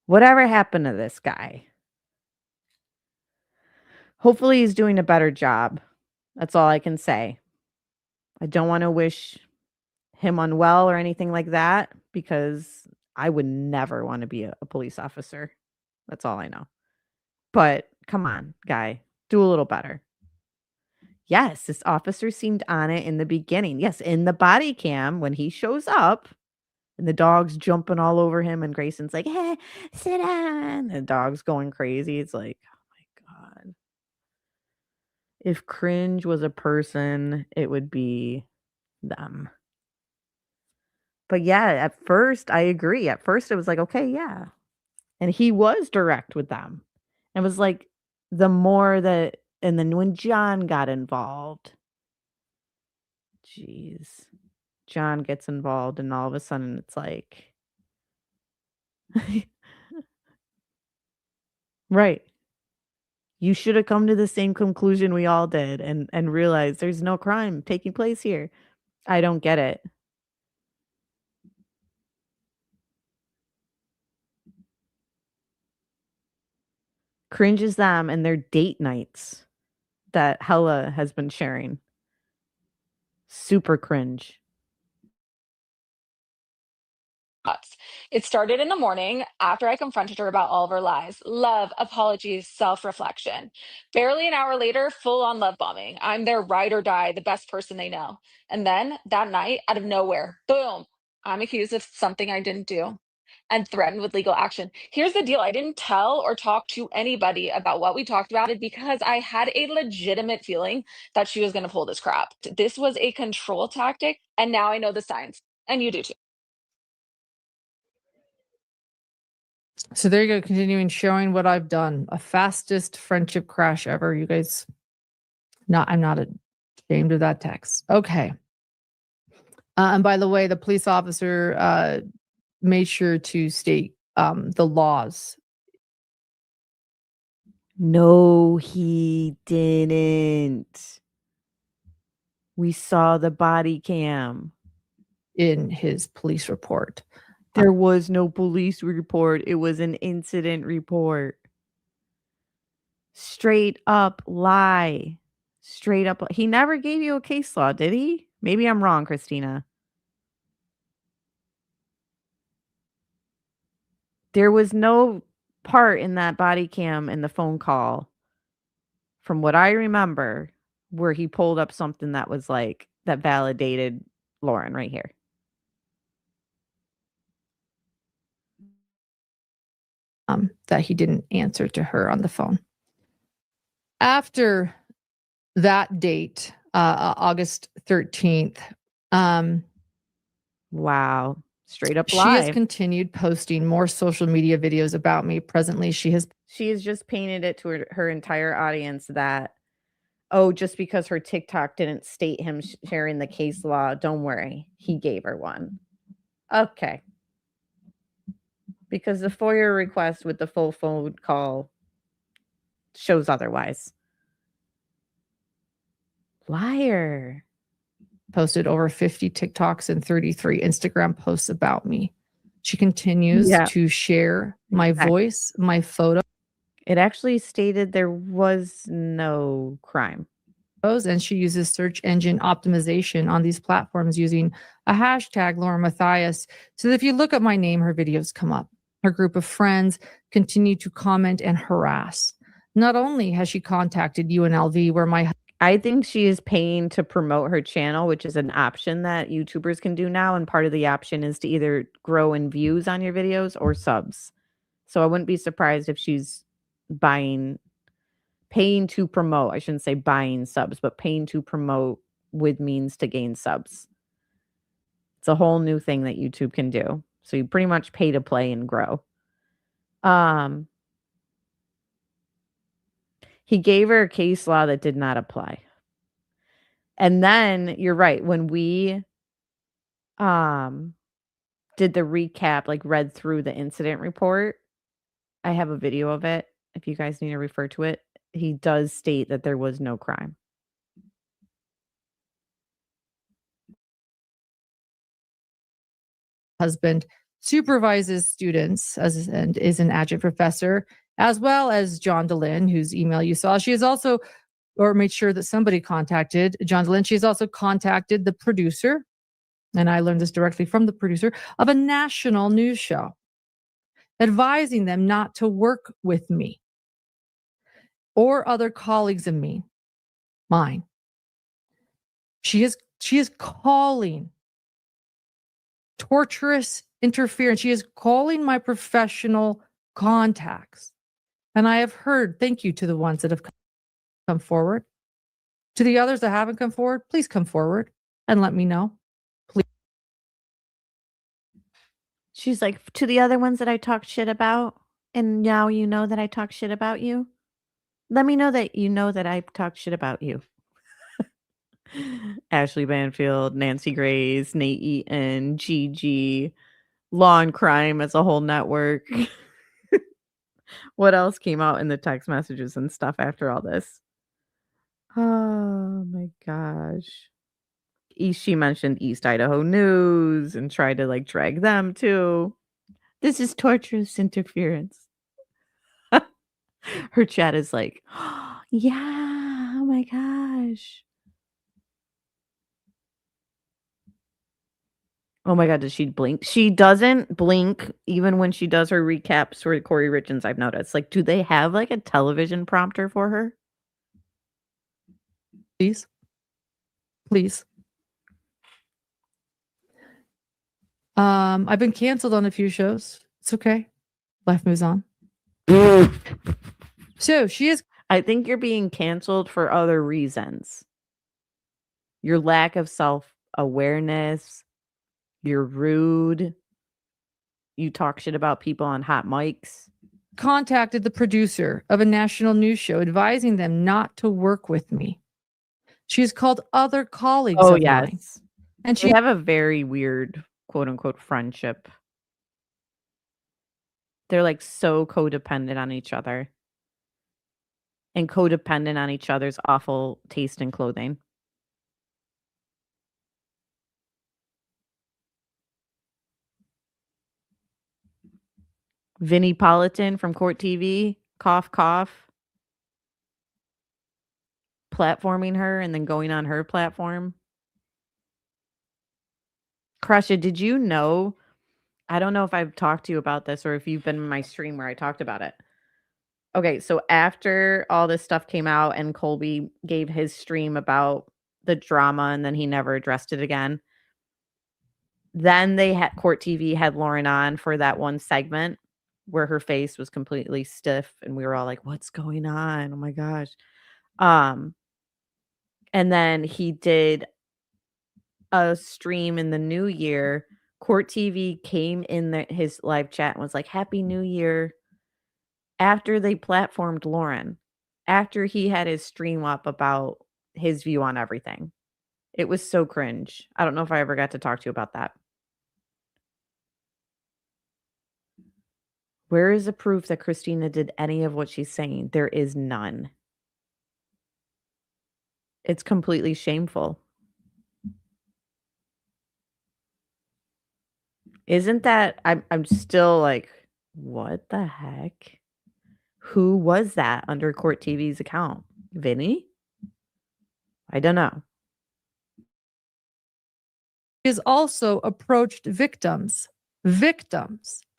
Whatever happened to this guy? Hopefully he's doing a better job. That's all I can say. I don't want to wish him unwell or anything like that, because I would never want to be a police officer. That's all I know. But come on, guy, do a little better. Yes, this officer seemed on it in the beginning. Yes, in the body cam when he shows up and the dog's jumping all over him and Grayson's like, hey, sit down. The dog's going crazy. It's like, oh my God. If cringe was a person, it would be them. But yeah, at first, I agree. At first, it was like, okay, yeah. And he was direct with them. It was like the more that, and then when John got involved, jeez, John gets involved, and all of a sudden it's like, right. You should have come to the same conclusion we all did and realized there's no crime taking place here. I don't get it. Cringes them and their date nights that Hella has been sharing. Super cringe. It started in the morning after I confronted her about all of her lies. Love, apologies, self-reflection. Barely an hour later, full-on love bombing. I'm their ride or die, the best person they know. And then that night, out of nowhere, boom, I'm accused of something I didn't do and threatened with legal action. Here's the deal. I didn't tell or talk to anybody about what we talked about it because I had a legitimate feeling that she was going to pull this crap. This was a control tactic, and now I know the signs, and you do too. So there you go, continuing showing what I've done. A fastest friendship crash ever. You guys, I'm not a Ashamed of that text. Okay. And by the way, the police officer made sure to state the laws. No, he didn't. We saw the body cam in his police report. There was no police report. It was an incident report. Straight up lie. Straight up. He never gave you a case law, did he? Maybe I'm wrong, Christina. There was no part in that body cam in the phone call, from what I remember, where he pulled up something that was like, that validated Lauren right here. That he didn't answer to her on the phone. After that date, August 13th. Wow. Straight up She live. has continued posting more social media videos about me. Presently, she has just painted it to her entire audience that, oh, just because her TikTok didn't state him sharing the case law, don't worry, he gave her one. Okay. Because the FOIA request with the full phone call shows otherwise. Liar. posted over 50 TikToks and 33 Instagram posts about me. She continues to share my voice, my photo. It actually stated there was no crime. And she uses search engine optimization on these platforms using a hashtag Lauren Matthias. So that if you look at my name, her videos come up. Her group of friends continue to comment and harass. Not only has she contacted UNLV, where I think she is paying to promote her channel, which is an option that YouTubers can do now. And part of the option is to either grow in views on your videos or subs. So I wouldn't be surprised if she's paying to promote. I shouldn't say buying subs, but paying to promote with means to gain subs. It's a whole new thing that YouTube can do. So you pretty much pay to play and grow. He gave her a case law that did not apply. And then you're right. When we did the recap, like read through the incident report, I have a video of it. If you guys need to refer to it, he does state that there was no crime. husband supervises students and is an adjunct professor, as well as John DeLynn, whose email you saw. She has also, or made sure that somebody contacted John DeLynn. She's also contacted the producer, and I learned this directly from the producer, of a national news show, advising them not to work with me or other colleagues of mine. She is calling torturous interference. She is calling my professional contacts. And I have heard, thank you to the ones that have come forward. To the others that haven't come forward, please come forward and let me know. Please. She's like, to the other ones that I talked shit about, and now you know that I talk shit about you. Let me know that you know that I talked shit about you. Ashley Banfield, Nancy Grace, Nate Eaton, Gigi, Law and Crime as a whole network. What else came out in the text messages and stuff after all this? Oh my gosh. She mentioned East Idaho News and tried to like drag them too. This is torturous interference. Her chat is like, oh, yeah, oh my gosh. Oh my God, does she blink? She doesn't blink even when she does her recaps for Corey Richens, I've noticed. Like, do they have like a television prompter for her? Please. I've been canceled on a few shows. It's okay. Life moves on. So she is. I think you're being canceled for other reasons. Your lack of self-awareness. You're rude. You talk shit about people on hot mics. Contacted the producer of a national news show, advising them not to work with me. She's called other colleagues Oh, of mine. yes. And They she have a very weird, quote unquote, friendship. They're like so codependent on each other and codependent on each other's awful taste in clothing. Vinnie Politan from Court TV, cough, cough, platforming her and then going on her platform. Crusha, did you know? I don't know if I've talked to you about this or if you've been in my stream where I talked about it. Okay, so after all this stuff came out and Colby gave his stream about the drama and then he never addressed it again, then they had Court TV had Lauren on for that one segment where her face was completely stiff and we were all like, what's going on? Oh my gosh. And then he did a stream in the new year. Court TV came in his live chat and was like, Happy New Year. After they platformed Lauren, after he had his stream up about his view on everything. It was so cringe. I don't know if I ever got to talk to you about that. Where is the proof that Christina did any of what she's saying? There is none. It's completely shameful. Isn't that I'm still like, what the heck? Who was that under Court TV's account? Vinny? I don't know. has also approached victims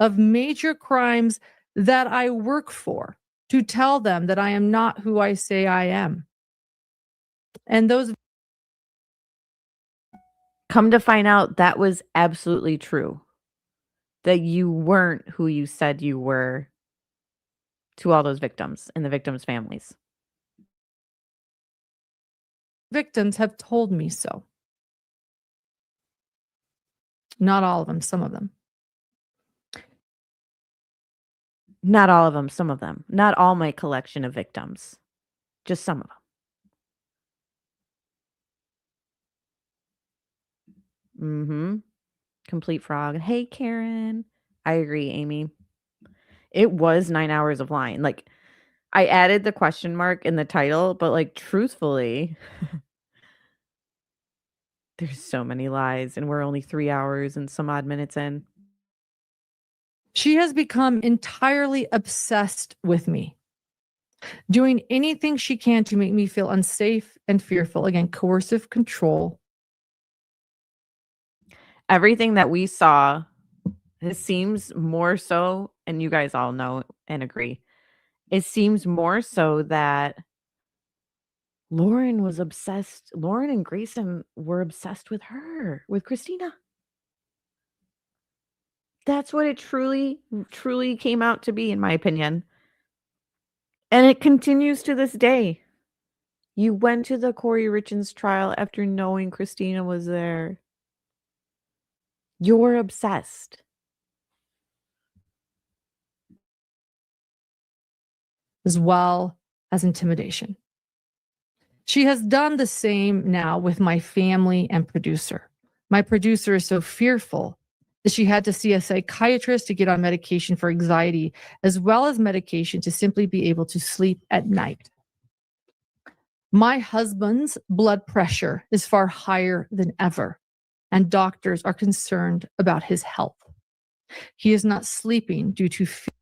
of major crimes that I work for to tell them that I am not who I say I am. And those come to find out that was absolutely true. That you weren't who you said you were to all those victims and the victims' families. victims have told me so. Not all of them, some of them. Not all of them, some of them. Not all my collection of victims. Just some of them. Complete frog. Hey, Karen. I agree, Amy. It was 9 hours of lying. Like, I added the question mark in the title, but like, truthfully, there's so many lies and we're only 3 hours and some odd minutes in. She has become entirely obsessed with me, doing anything she can to make me feel unsafe and fearful. Again, coercive control. Everything that we saw, it seems more so, and you guys all know and agree, it seems more so that Lauren was obsessed. Lauren and Grayson were obsessed with her, with Christina. That's what it truly, truly came out to be, in my opinion. And it continues to this day. You went to the Corey Richens trial after knowing Christina was there. You're obsessed. As well as intimidation. She has done the same now with my family and producer. My producer is so fearful that she had to see a psychiatrist to get on medication for anxiety, as well as medication to simply be able to sleep at night. My husband's blood pressure is far higher than ever, and doctors are concerned about his health. He is not sleeping due to fear.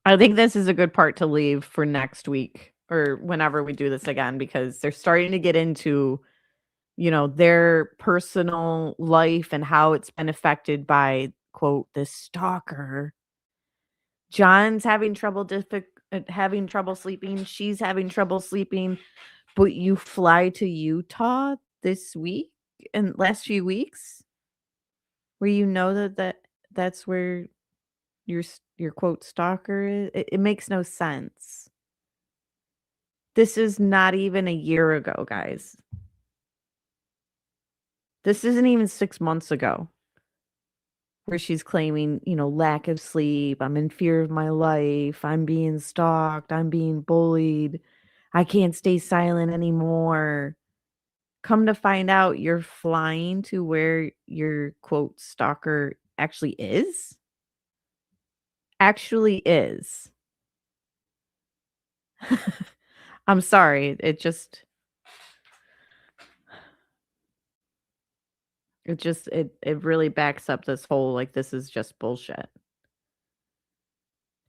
I think this is a good part to leave for next week or whenever we do this again, because they're starting to get into, you know, their personal life and how it's been affected by, quote, this stalker. John's having trouble sleeping. She's having trouble sleeping. But you fly to Utah this week and last few weeks where you know that's where your quote stalker is. It makes no sense. This is not even a year ago, guys. This isn't even 6 months ago where she's claiming, you know, lack of sleep. I'm in fear of my life. I'm being stalked. I'm being bullied. I can't stay silent anymore. Come to find out you're flying to where your quote stalker actually is. Actually is. I'm sorry. It really backs up this whole like this is just bullshit.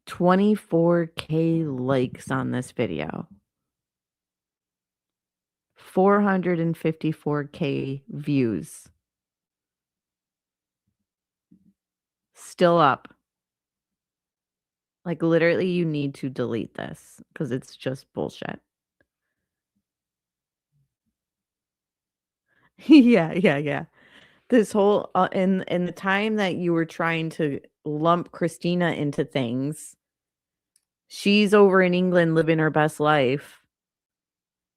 24K likes on this video. 454K views. Still up. Like literally you need to delete this because it's just bullshit. Yeah. This whole in the time that you were trying to lump Christina into things, she's over in England living her best life.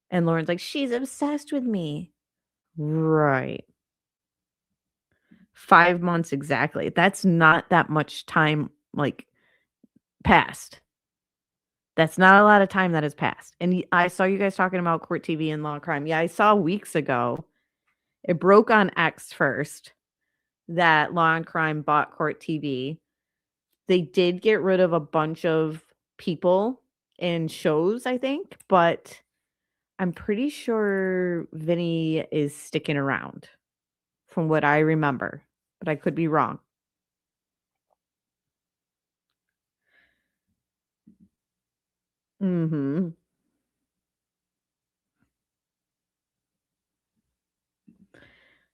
And Lauren's like, she's obsessed with me. Right. 5 months exactly. That's not that much time like passed. That's not a lot of time that has passed. And I saw you guys talking about court TV and law and crime. Yeah, I saw weeks ago. It broke on X first that Law and Crime bought Court TV. They did get rid of a bunch of people in shows, I think, but I'm pretty sure Vinny is sticking around from what I remember, but I could be wrong. Mm-hmm.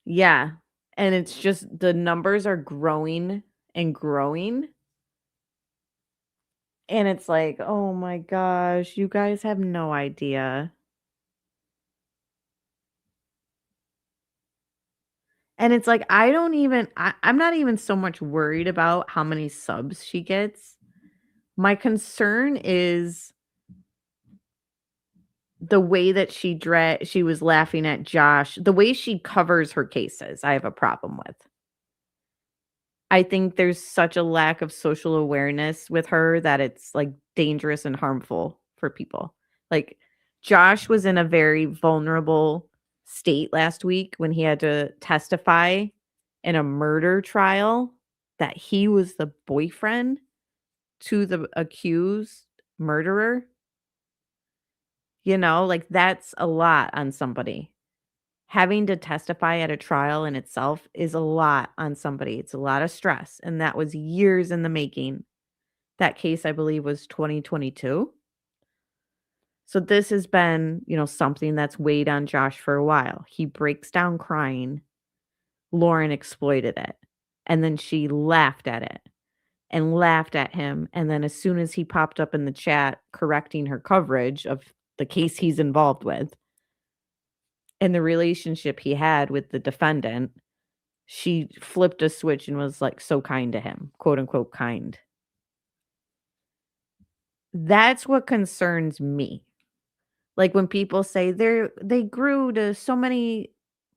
Yeah. And it's just the numbers are growing and growing. And it's like, oh my gosh, you guys have no idea. And it's like, I'm not even so much worried about how many subs she gets. My concern is the way that she was laughing at Josh, the way she covers her cases, I have a problem with. I think there's such a lack of social awareness with her that it's like dangerous and harmful for people. Like Josh was in a very vulnerable state last week when he had to testify in a murder trial that he was the boyfriend to the accused murderer. You know, like that's a lot on somebody. Having to testify at a trial in itself is a lot on somebody. It's a lot of stress. And that was years in the making. That case, I believe, was 2022. So this has been, something that's weighed on Josh for a while. He breaks down crying. Lauren exploited it. And then she laughed at it and laughed at him. And then as soon as he popped up in the chat correcting her coverage of the case he's involved with, and the relationship he had with the defendant, she flipped a switch and was like so kind to him, quote unquote kind. That's what concerns me. Like when people say they grew to so many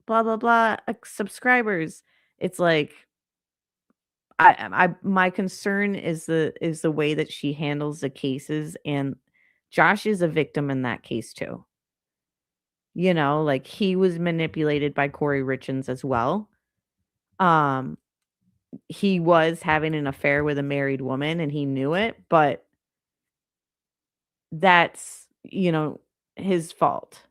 blah blah blah subscribers, it's like my concern is the way that she handles the cases, and Josh is a victim in that case too. Like he was manipulated by Corey Richens as well. He was having an affair with a married woman and he knew it, but that's, his fault.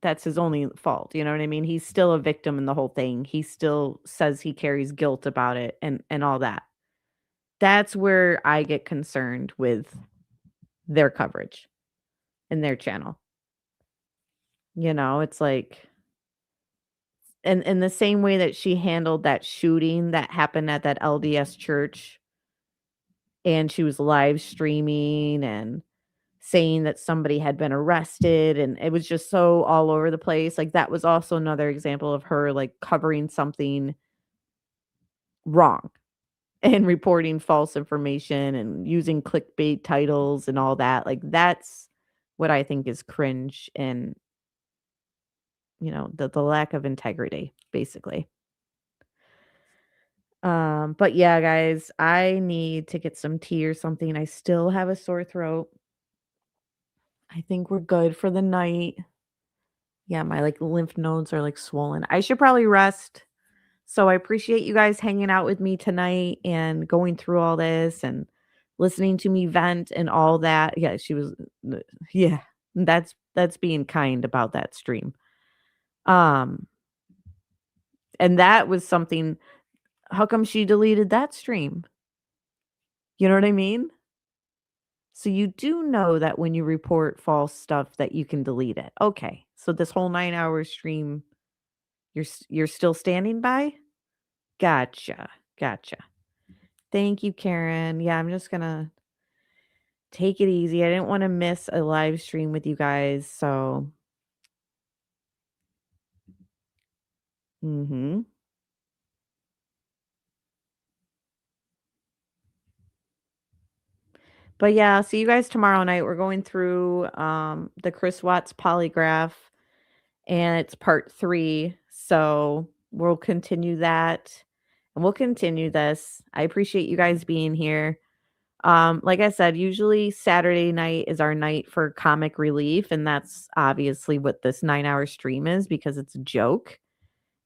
That's his only fault. You know what I mean? He's still a victim in the whole thing. He still says he carries guilt about it and all that. That's where I get concerned with their coverage and their channel. It's like, and in the same way that she handled that shooting that happened at that LDS church, and she was live streaming and saying that somebody had been arrested, and it was just so all over the place. Like that was also another example of her like covering something wrong and reporting false information and using clickbait titles and all that. Like that's what I think is cringe and the lack of integrity, basically. But yeah, guys, I need to get some tea or something. I still have a sore throat. I think we're good for the night. Yeah, my like lymph nodes are like swollen. I should probably rest. So I appreciate you guys hanging out with me tonight and going through all this and listening to me vent and all that. Yeah, she was yeah, that's being kind about that stream. And that was something. How come she deleted that stream? You know what I mean? So you do know that when you report false stuff that you can delete it. Okay. So this whole 9-hour stream you're still standing by? Gotcha. Gotcha. Thank you, Karen. Yeah, I'm just going to take it easy. I didn't want to miss a live stream with you guys, so But yeah, I'll see you guys tomorrow night. We're going through the Chris Watts polygraph, and it's part 3. So we'll continue that, and we'll continue this. I appreciate you guys being here. Like I said, usually Saturday night is our night for comic relief, and that's obviously what this 9-hour stream is because it's a joke.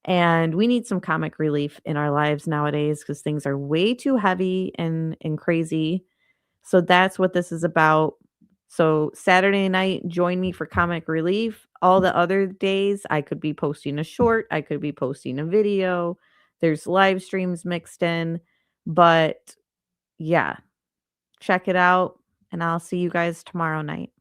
And we need some comic relief in our lives nowadays because things are way too heavy and crazy. So that's what this is about. So Saturday night, join me for comic relief. All the other days, I could be posting a short. I could be posting a video. There's live streams mixed in. But yeah, check it out. And I'll see you guys tomorrow night.